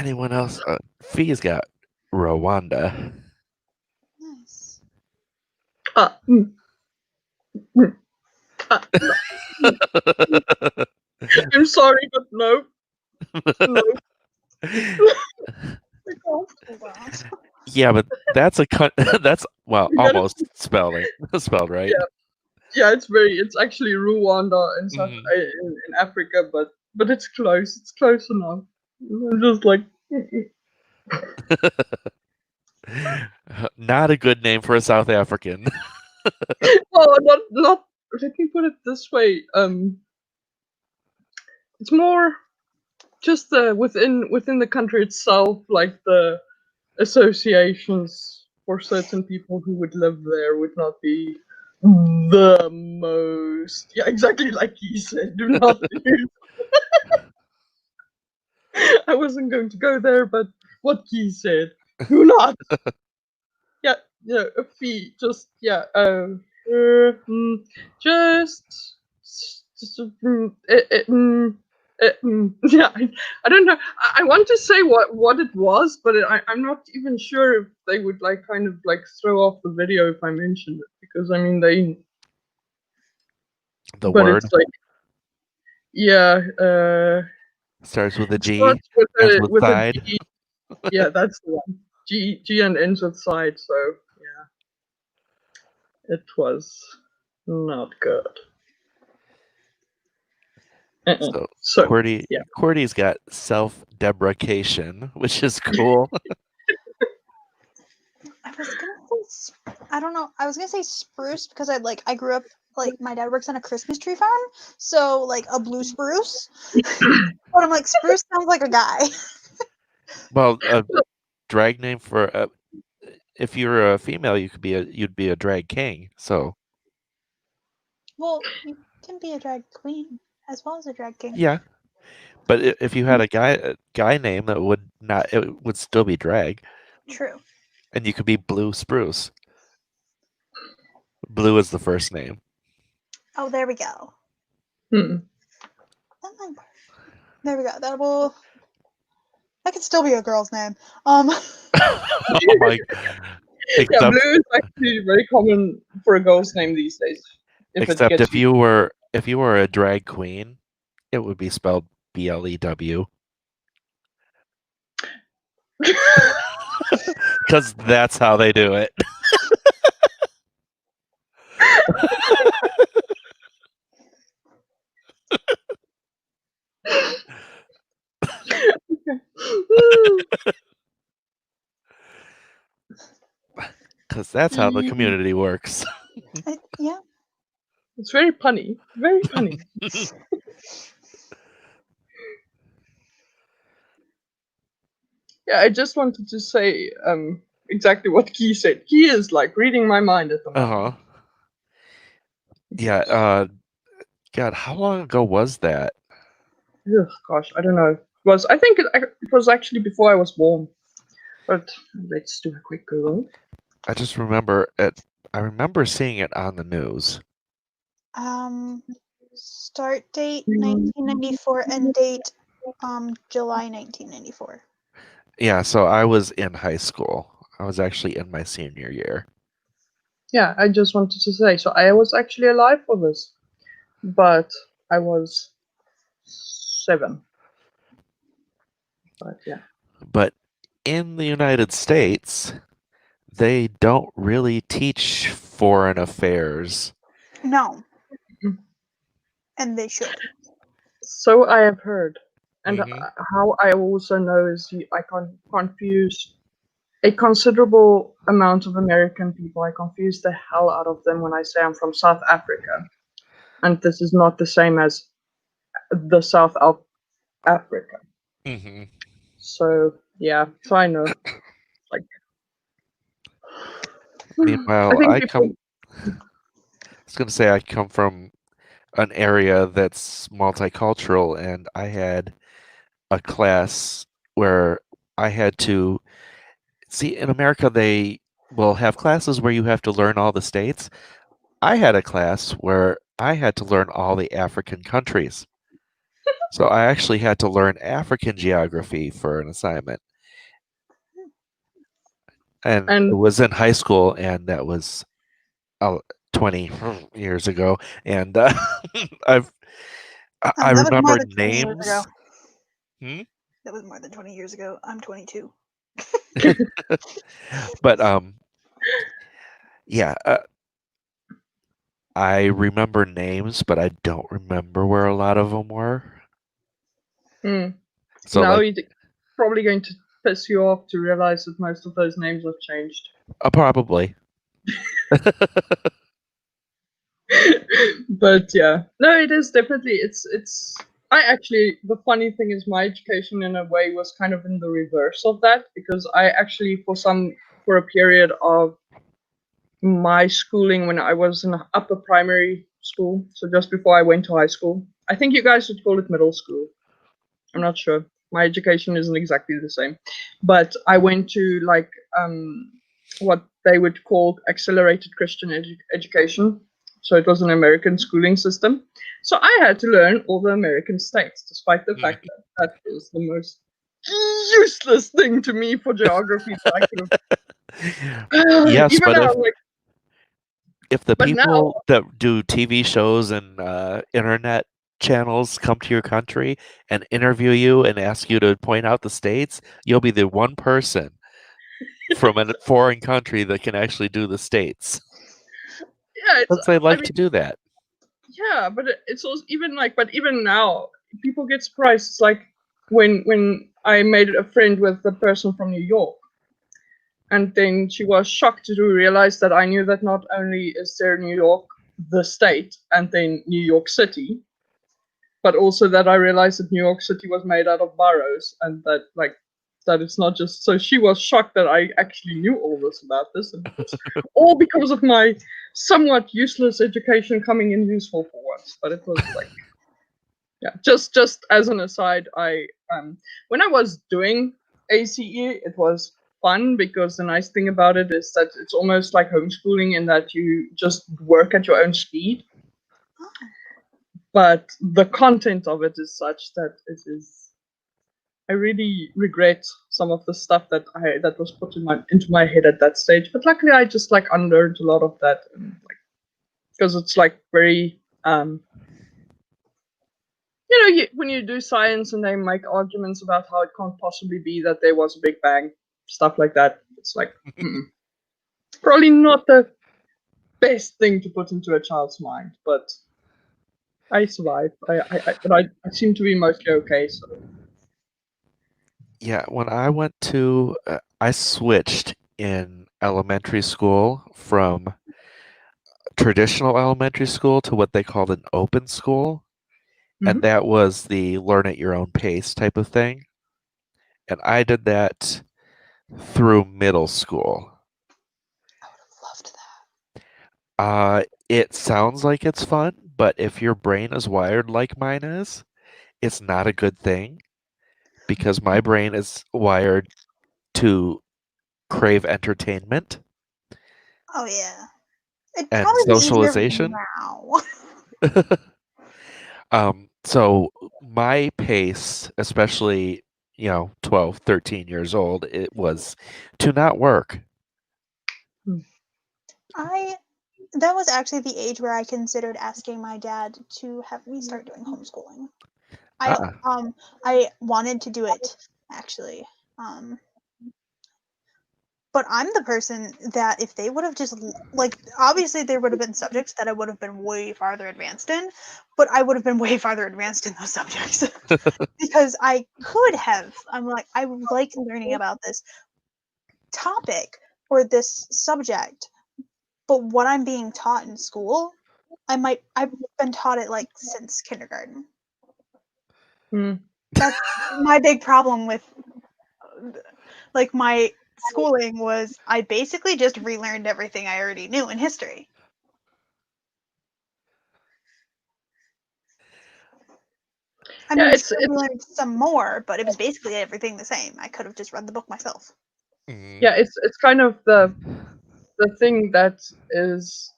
Anyone else? Fee's got Rwanda. Nice. Ah, mm, mm, ah, no. I'm sorry, but no, no, I can't. Hold on. Yeah, but that's that's well, You gotta, almost spelling spelled right. yeah, yeah. It's actually Rwanda in Mhm. in Africa, but it's close. It's close enough. I'm just like, Not a good name for a South African. well, not. Let me put it this way. It's more just within the country itself, like the associations for certain people who would live there would not be the most. Yeah, exactly like he said. Do not use. I wasn't going to go there, but what he said. Do not. Yeah, yeah. A fee. Just yeah. Just. Yeah, I don't know. I want to say what it was, but I'm not even sure if they would like kind of like throw off the video if I mentioned it, because I mean they. The But it's word like yeah, starts with a it G, starts with ends a with with a side. G. Yeah, that's the one. G and ends with side. So yeah, it was not good. So So Cordy yeah. Cordy's got self-deprecation, which is cool. I was gonna say, I don't know. I was gonna say spruce because I grew up like my dad works on a Christmas tree farm, so like a blue spruce. But I'm like spruce sounds like a guy. Well, a drag name for if you're a female, you'd be a drag king. So Well, you can be a drag queen as well as a drag king. yeah, but if you had a guy name that would not, it would still be drag, True. and you could be Blue Spruce. Blue is the first name. Oh, there we go. Hmm. There we go. That could still be a girl's name. Oh my! Yeah, Except blue is actually very common for a girl's name these days. If it except gets you. if you were a drag queen, it would be spelled BLEW because that's how they do it. Because that's how the community works. Yeah. It's very punny. Very punny. Yeah, I just wanted to say exactly what Key said. Key is like reading my mind at the Uh moment. huh. Yeah. God, how long ago was that? Ugh, gosh, I don't know. I think it was actually before I was born. But let's do a quick Google. I just remember it. I remember seeing it on the news. Start date 1994, end date July 1994. Yeah, so I was in high school. I was actually in my senior year. Yeah, I just wanted to say. So I was actually alive for this, but I was 7. But yeah. But in the United States, they don't really teach foreign affairs. No, Mm. and they should. So I have heard, and Mhm. how I also know is I can confuse a considerable amount of American people. I confuse the hell out of them when I say I'm from South Africa, and this is not the same as the South of Africa. Mhm. So yeah, so I know. Like, I Meanwhile, think I people. was going to say I come from an area that's multicultural, and I had a class where I had to see in America they will have classes where you have to learn all the states. I had a class where I had to learn all the African countries. So I actually had to learn African geography for an assignment, and it And was in high school, and that was uh, 20 years ago, and I've I That was more remember than 20 years ago. names. Hmm? That was more than 20 years ago. I'm 22. But yeah, I remember names, but I don't remember where a lot of them were. mm, So now like it's probably going to piss you off to realize that most of those names have changed. probably. But yeah, no, it is definitely. It's. I actually, the funny thing is, my education in a way was kind of in the reverse of that, because I actually, for a period of my schooling when I was in upper primary school, so just before I went to high school. I think you guys would call it middle school. I'm not sure. My education isn't exactly the same, but I went to like what they would call accelerated Christian education. So it was an American schooling system. So I had to learn all the American states, despite the fact that that is the most useless thing to me for geography that I could have. Yes, Even but now, I'm like, if the but now, people that do TV shows and internet channels come to your country and interview you and ask you to point out the states, you'll be the one person from a foreign country that can actually do the states. yeah, it's. Because they I like mean, to do that. yeah, but it's also even like, but even now, people get surprised. It's like when I made a friend with the person from New York, and then she was shocked to realize that I knew that not only is there New York, the state, and then New York City, but also that I realized that New York City was made out of boroughs, and that like that it's not just. So she was shocked that I actually knew all this about this, and it's all because of my somewhat useless education coming in useful for once. But it was like, yeah, just as an aside, I when I was doing ACE, it was fun because the nice thing about it is that it's almost like homeschooling in that you just work at your own speed, but the content of it is such that it is. I really regret some of the stuff that was put into my head at that stage. But luckily, I just like unlearned a lot of that, and like because it's like very when you do science and they make arguments about how it can't possibly be that there was a big bang, stuff like that. It's like probably not the best thing to put into a child's mind, but I survived. I seem to be mostly okay. So Yeah, when I went to, I switched in elementary school from traditional elementary school to what they called an open school. And mhm. that was the learn at your own pace type of thing. And I did that through middle school. I would have loved that. It sounds like it's fun, but if your brain is wired like mine is, it's not a good thing because my brain is wired to crave entertainment Oh yeah. It'd and probably be easier socialization. now. So my pace, especially, 12, 13 years old, it was to not work. I That was actually the age where I considered asking my dad to have me start doing homeschooling. I Ah, um I wanted to do it actually. Um but I'm the person that if they would have just like obviously there would have been subjects that I would have been way farther advanced in, but I would have been way farther advanced in those subjects because I could have. I'm like I like learning about this topic or this subject, but what I'm being taught in school, I've been taught it like since kindergarten. Mm. That's my big problem with like my schooling was I basically just relearned everything I already knew in history. I Yeah, mean, sure, we it's learned some more, but it was basically everything the same. I could have just read the book myself. mhm. yeah, it's kind of the thing that is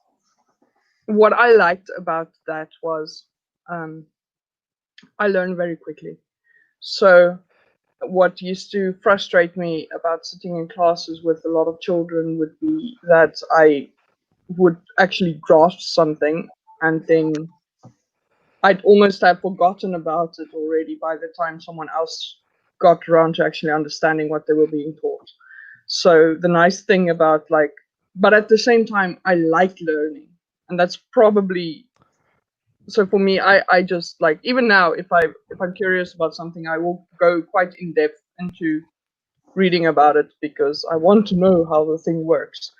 what I liked about that was um, I learn very quickly. So what used to frustrate me about sitting in classes with a lot of children would be that I would actually grasp something and then I'd almost have forgotten about it already by the time someone else got around to actually understanding what they were being taught. So the nice thing about like, but at the same time, I like learning, and that's probably so for me. I just like even now, if I'm curious about something, I will go quite in depth into reading about it because I want to know how the thing works.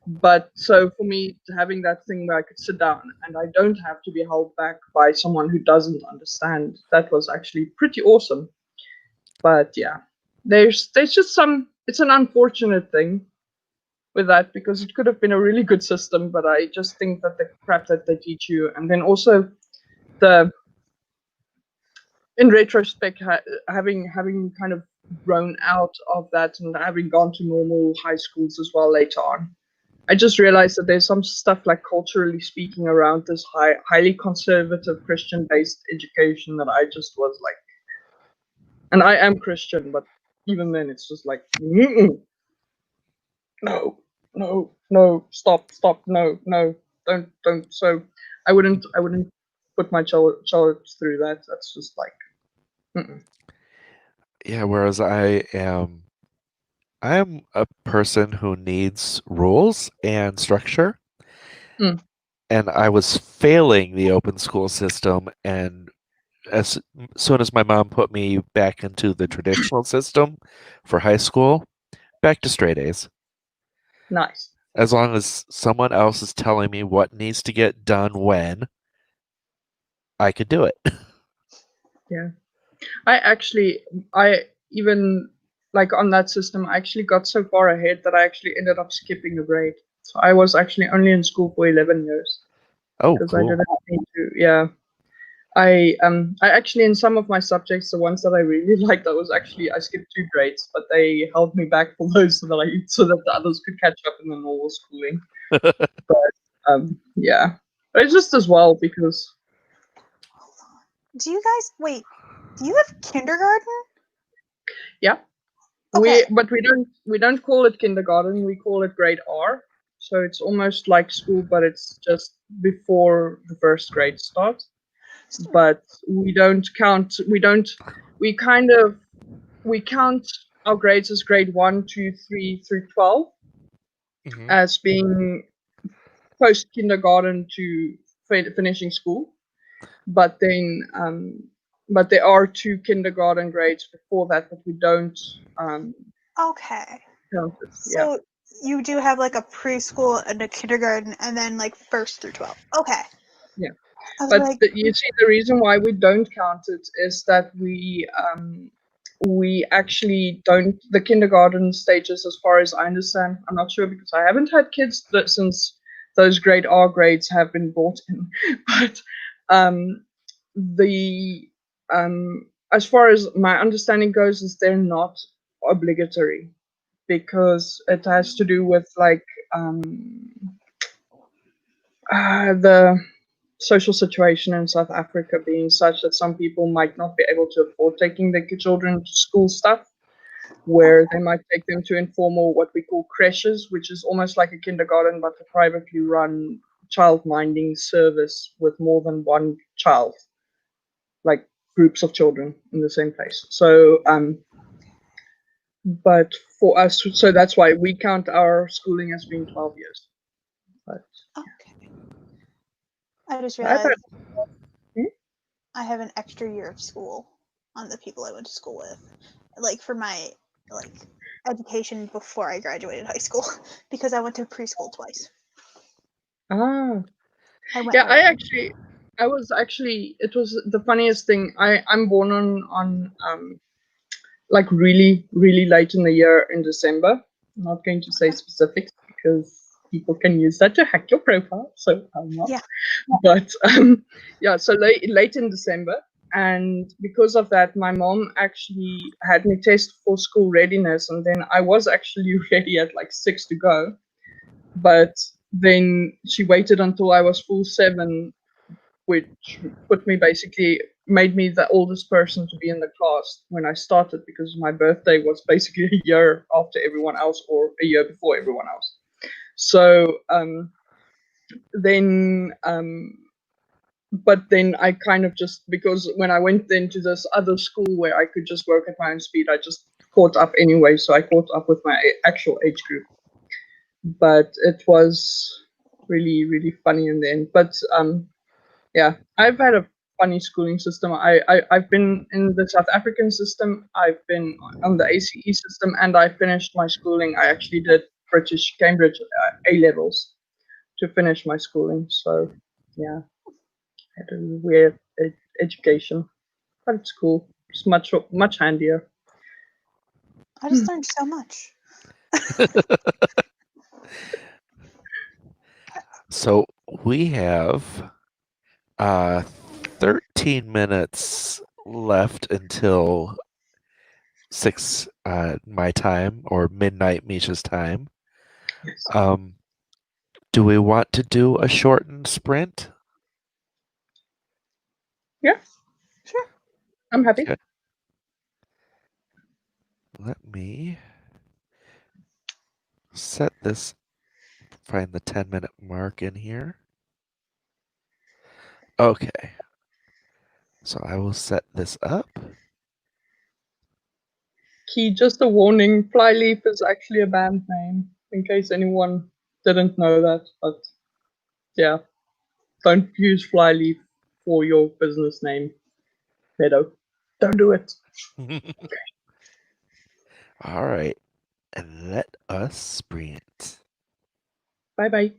But so for me, having that thing where I could sit down and I don't have to be held back by someone who doesn't understand, that was actually pretty awesome. But yeah, there's just some. It's an unfortunate thing with that because it could have been a really good system, but I just think that the crap that they teach you, and then also the in retrospect, having kind of grown out of that and having gone to normal high schools as well later on, I just realized that there's some stuff like culturally speaking around this highly conservative Christian-based education that I just was like, and I am Christian, but even then it's just like, mm-mm, no, no, no, stop, no, no, don't. So I wouldn't put my child through that. That's just like, mm-mm. Yeah, whereas I am a person who needs rules and structure, Mm. and I was failing the open school system, and as soon as my mom put me back into the traditional system for high school, back to straight A's. Nice. As long as someone else is telling me what needs to get done when, I could do it. Yeah. I even like on that system, I actually got so far ahead that I actually ended up skipping a grade. So I was actually only in school for 11 years Oh, because I cool. didn't need to. Yeah. I actually in some of my subjects, the ones that I really liked, I skipped 2 grades, but they held me back for those so that the others could catch up in the normal schooling. But yeah, but it's just as well because Do you guys wait? Do you have kindergarten? yeah, Okay. we don't call it kindergarten. We call it grade R. So it's almost like school, but it's just before the first grade starts. But we don't count. We kind of we count our grades as grade 1, 2, 3 through 12 Hmm. as being post kindergarten to finishing school. But then, but there are 2 kindergarten grades before that we don't um, Okay. count it. Yeah, So you do have like a preschool and a kindergarten, and then like first through 12. Okay. yeah. I was But like, you see, the reason why we don't count it is that we actually don't the kindergarten stages, as far as I understand. I'm not sure because I haven't had kids since those grade R grades have been brought in. But um, the as far as my understanding goes, is they're not obligatory because it has to do with like um, the social situation in South Africa being such that some people might not be able to afford taking their children to school stuff, where they might take them to informal, what we call creches, which is almost like a kindergarten but a privately run child minding service with more than one child, like groups of children in the same place. So, but for us, so that's why we count our schooling as being 12 years. But okay. I just I've had, realized hmm? I have an extra year of school on the people I went to school with, like for my like education before I graduated high school, because I went to preschool twice. Ah, I went yeah, early. I was actually, it was the funniest thing. I'm born on like really late in the year in December. I'm not going to say specifics because people can use that to hack your profile, so I'm not. Yeah. But yeah, so late in December, and because of that, my mom actually had me test for school readiness, and then I was actually ready at like 6 to go, but then she waited until I was full 7, which put me basically made me the oldest person to be in the class when I started because my birthday was basically a year after everyone else or a year before everyone else. So then but then I kind of just, because when I went then to this other school where I could just work at my own speed, I just caught up anyway. So I caught up with my actual age group. But it was really, really funny in the end. But yeah, I've had a funny schooling system. I've been in the South African system, I've been on the ACE system, and I finished my schooling. I actually did British Cambridge A levels to finish my schooling. So yeah, I had a weird education, but it's cool. It's much handier. I just learned so much. So we have 13 minutes left until 6 my time or midnight Misha's time. Yes. Do we want to do a shortened sprint? Yeah, Sure. I'm happy. Okay. Let me set this, find the 10-minute mark in here. Okay. So I will set this up. Key, just a warning, Flyleaf is actually a band name, in case anyone didn't know that. But yeah, don't use Flyleaf for your business name, Meadow. Don't do it. All right. And let us sprint. Bye bye.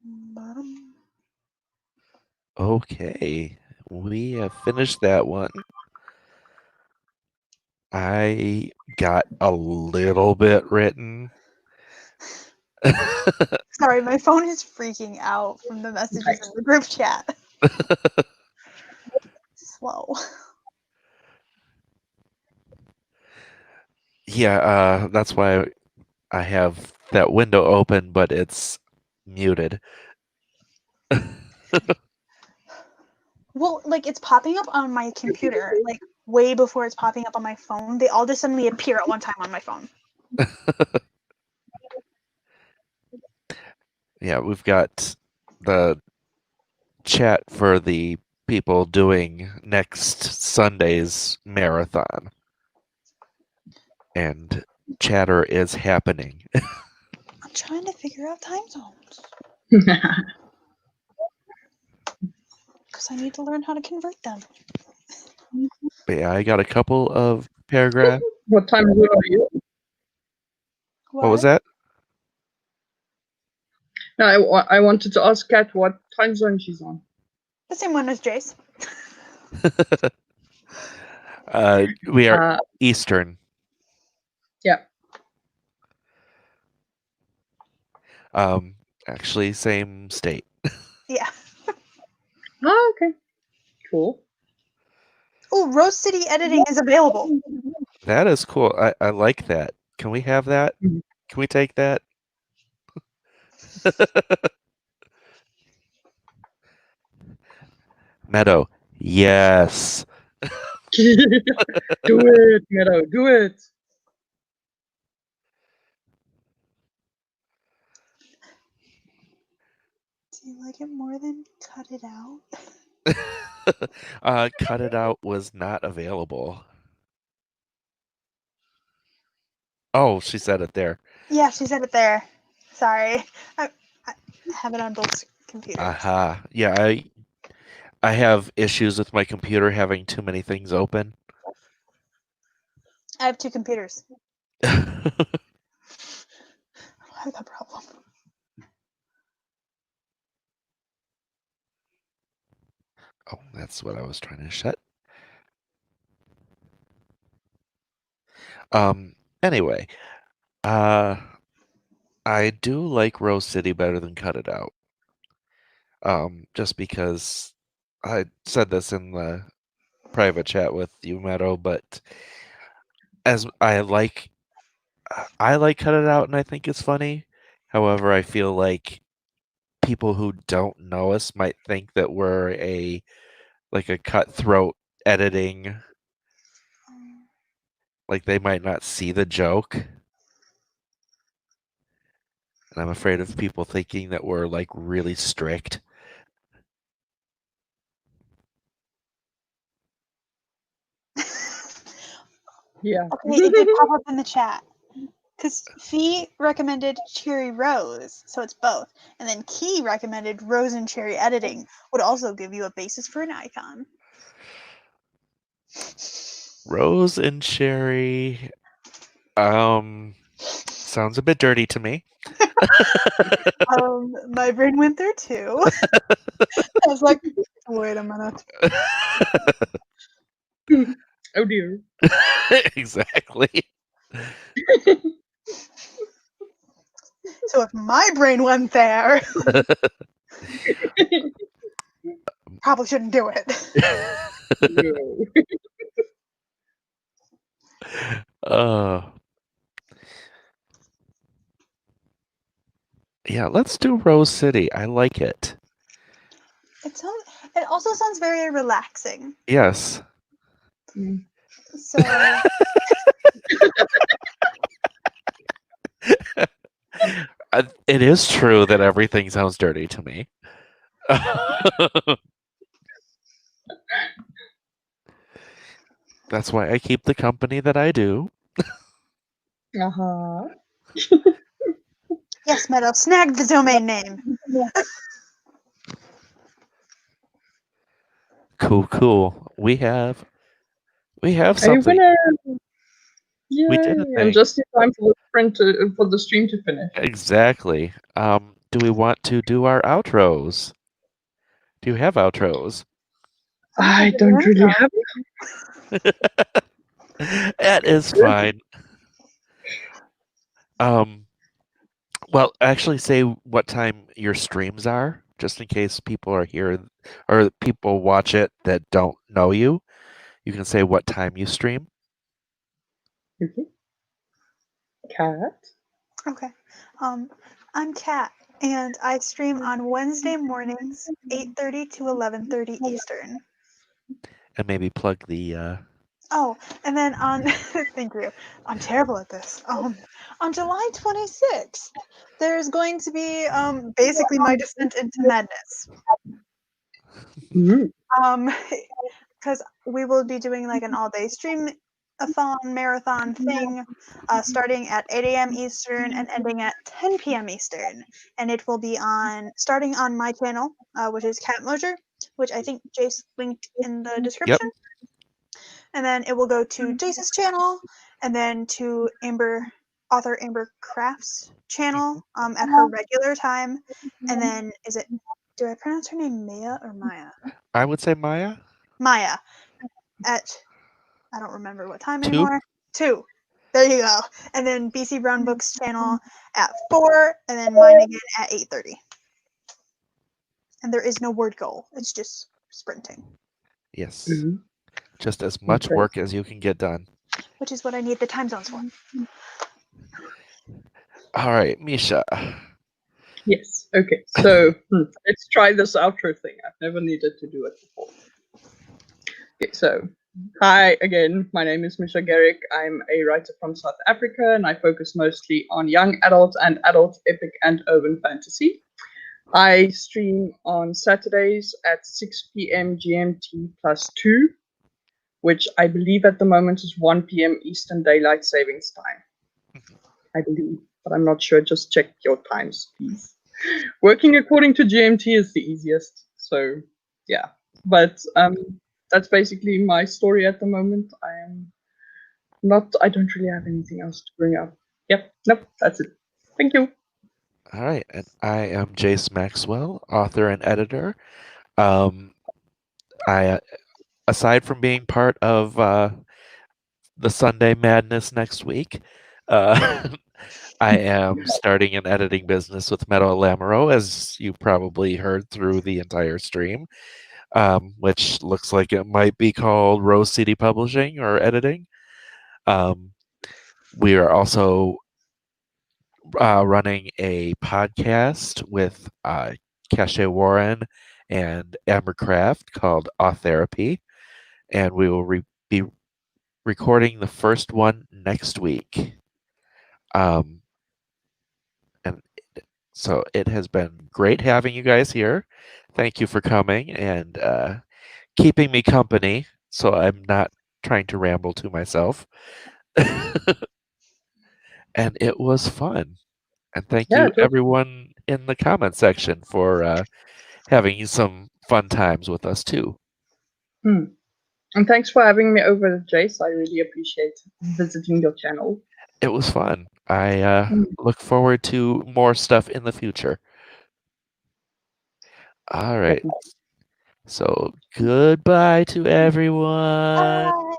Bottom. Okay, we have finished that one. I got a little bit written. Sorry, my phone is freaking out from the messages in Nice. the group chat. Slow. Yeah, that's why I have that window open, but it's muted. Well, like it's popping up on my computer, like way before it's popping up on my phone. They all just suddenly appear at one time on my phone. Yeah, we've got the chat for the people doing next Sunday's marathon. And chatter is happening. I'm trying to figure out time zones because I need to learn how to convert them. But yeah, I got a couple of paragraphs. What time zone are you? What was What? that? No, I wanted to ask Kat what time zone she's on. The same one as Jace. We are Uh, Eastern. yeah. Actually, same state. Yeah. Oh, okay. Cool. Oh, Rose City editing is available. That is cool. I like that. Can we have that? Mhm. Can we take that? Meadow. Yes. Do it, Meadow. Do it. Do you like it more than cut it out? Cut it out was not available. Oh, she said it there. Yeah, she said it there. Sorry. I have it on both computers. Aha. Yeah, I have issues with my computer having too many things open. I have two computers. I have that problem. Oh, that's what I was trying to shut. Anyway, uh, I do like Rose City better than Cut It Out. Just because I said this in the private chat with you, Meadow, but as I like Cut It Out and I think it's funny. However, I feel like people who don't know us might think that we're a cutthroat editing, like they might not see the joke. And I'm afraid of people thinking that we're like really strict. Yeah. Okay, it did pop up in the chat. Because Fee recommended Cherry Rose, so it's both. And then Key recommended Rose and Cherry editing would also give you a basis for an icon. Rose and Sherry, sounds a bit dirty to me. My brain went there too. I was like, wait a minute. Oh dear. Exactly. So if my brain went there, probably shouldn't do it. No. uh, yeah, let's do Rose City. I like it. It also sounds very relaxing. Yes. Mm. So It is true that everything sounds dirty to me. That's why I keep the company that I do. Uh-huh. yes, Meadow, snag the domain name. Cool. We have Are you something. gonna? We did a Yay! And thing. just in time for the stream to finish. Exactly. do we want to do our outros? Do you have outros? I I could do don't an really intro. have. That is fine. Um, well, actually, say what time your streams are, just in case people are here or people watch it that don't know you. You can say what time you stream. Okay. Cat. Okay. Um, I'm Kat, and I stream on Wednesday mornings, 8:30 to 11:30 Eastern. And maybe plug the Oh, and then on thank you. I'm terrible at this. On July 26th, there's going to be basically my descent into madness. Mm. Um, because we will be doing like an all-day stream a thon marathon thing, starting at 8 a.m. Eastern and ending at 10 p.m. Eastern, and it will be on starting on my channel, which is Cat Mosher, which I think Jace linked in the Yep. description, and then it will go to Jace's channel, and then to author Amber Craft's channel at her regular time, and then is it? Do I pronounce her name Maya or Maya? I would say Maya. Maya at I don't remember what time 2. anymore. 2. There you go. And then BC Brown Books channel at 4, and then mine again at 8:30. And there is no word goal. It's just sprinting, Yes. Mm. Just as much Okay. work as you can get done. which is what I need the time zones for. All right, Misha. Yes. Okay. So let's try this outro thing. I've never needed to do it before. Okay. So, hi again. My name is Misha Garrick. I'm a writer from South Africa, and I focus mostly on young adult and adult epic and urban fantasy. I stream on Saturdays at 6 p.m. GMT plus 2, which I believe at the moment is 1 p.m. Eastern Daylight Savings Time. I believe, but I'm not sure. Just check your times, please. Working according to GMT is the easiest. So, yeah. But that's basically my story at the moment. I don't really have anything else to bring up. Yep. Nope. That's it. Thank you. All right, and I am Jace Maxwell, author and editor. Um, I, aside from being part of the Sunday Madness next week, uh, I am starting an editing business with Meadow Lamoureux, as you probably heard through the entire stream, which looks like it might be called Rose City Publishing or Editing. We are also running a podcast with Cache Warren and Amber Craft called Therapy, and we will be recording the first one next week. Um, and so it has been great having you guys here. Thank you for coming and keeping me company, so I'm not trying to ramble to myself. And it was fun. And thank Yeah, you, it was. everyone in the comment section, for having some fun times with us too. Hmm. And thanks for having me over, Jace. I really appreciate visiting your channel. It was fun. I Hmm. look forward to more stuff in the future. All right. Definitely. So goodbye to everyone. Bye.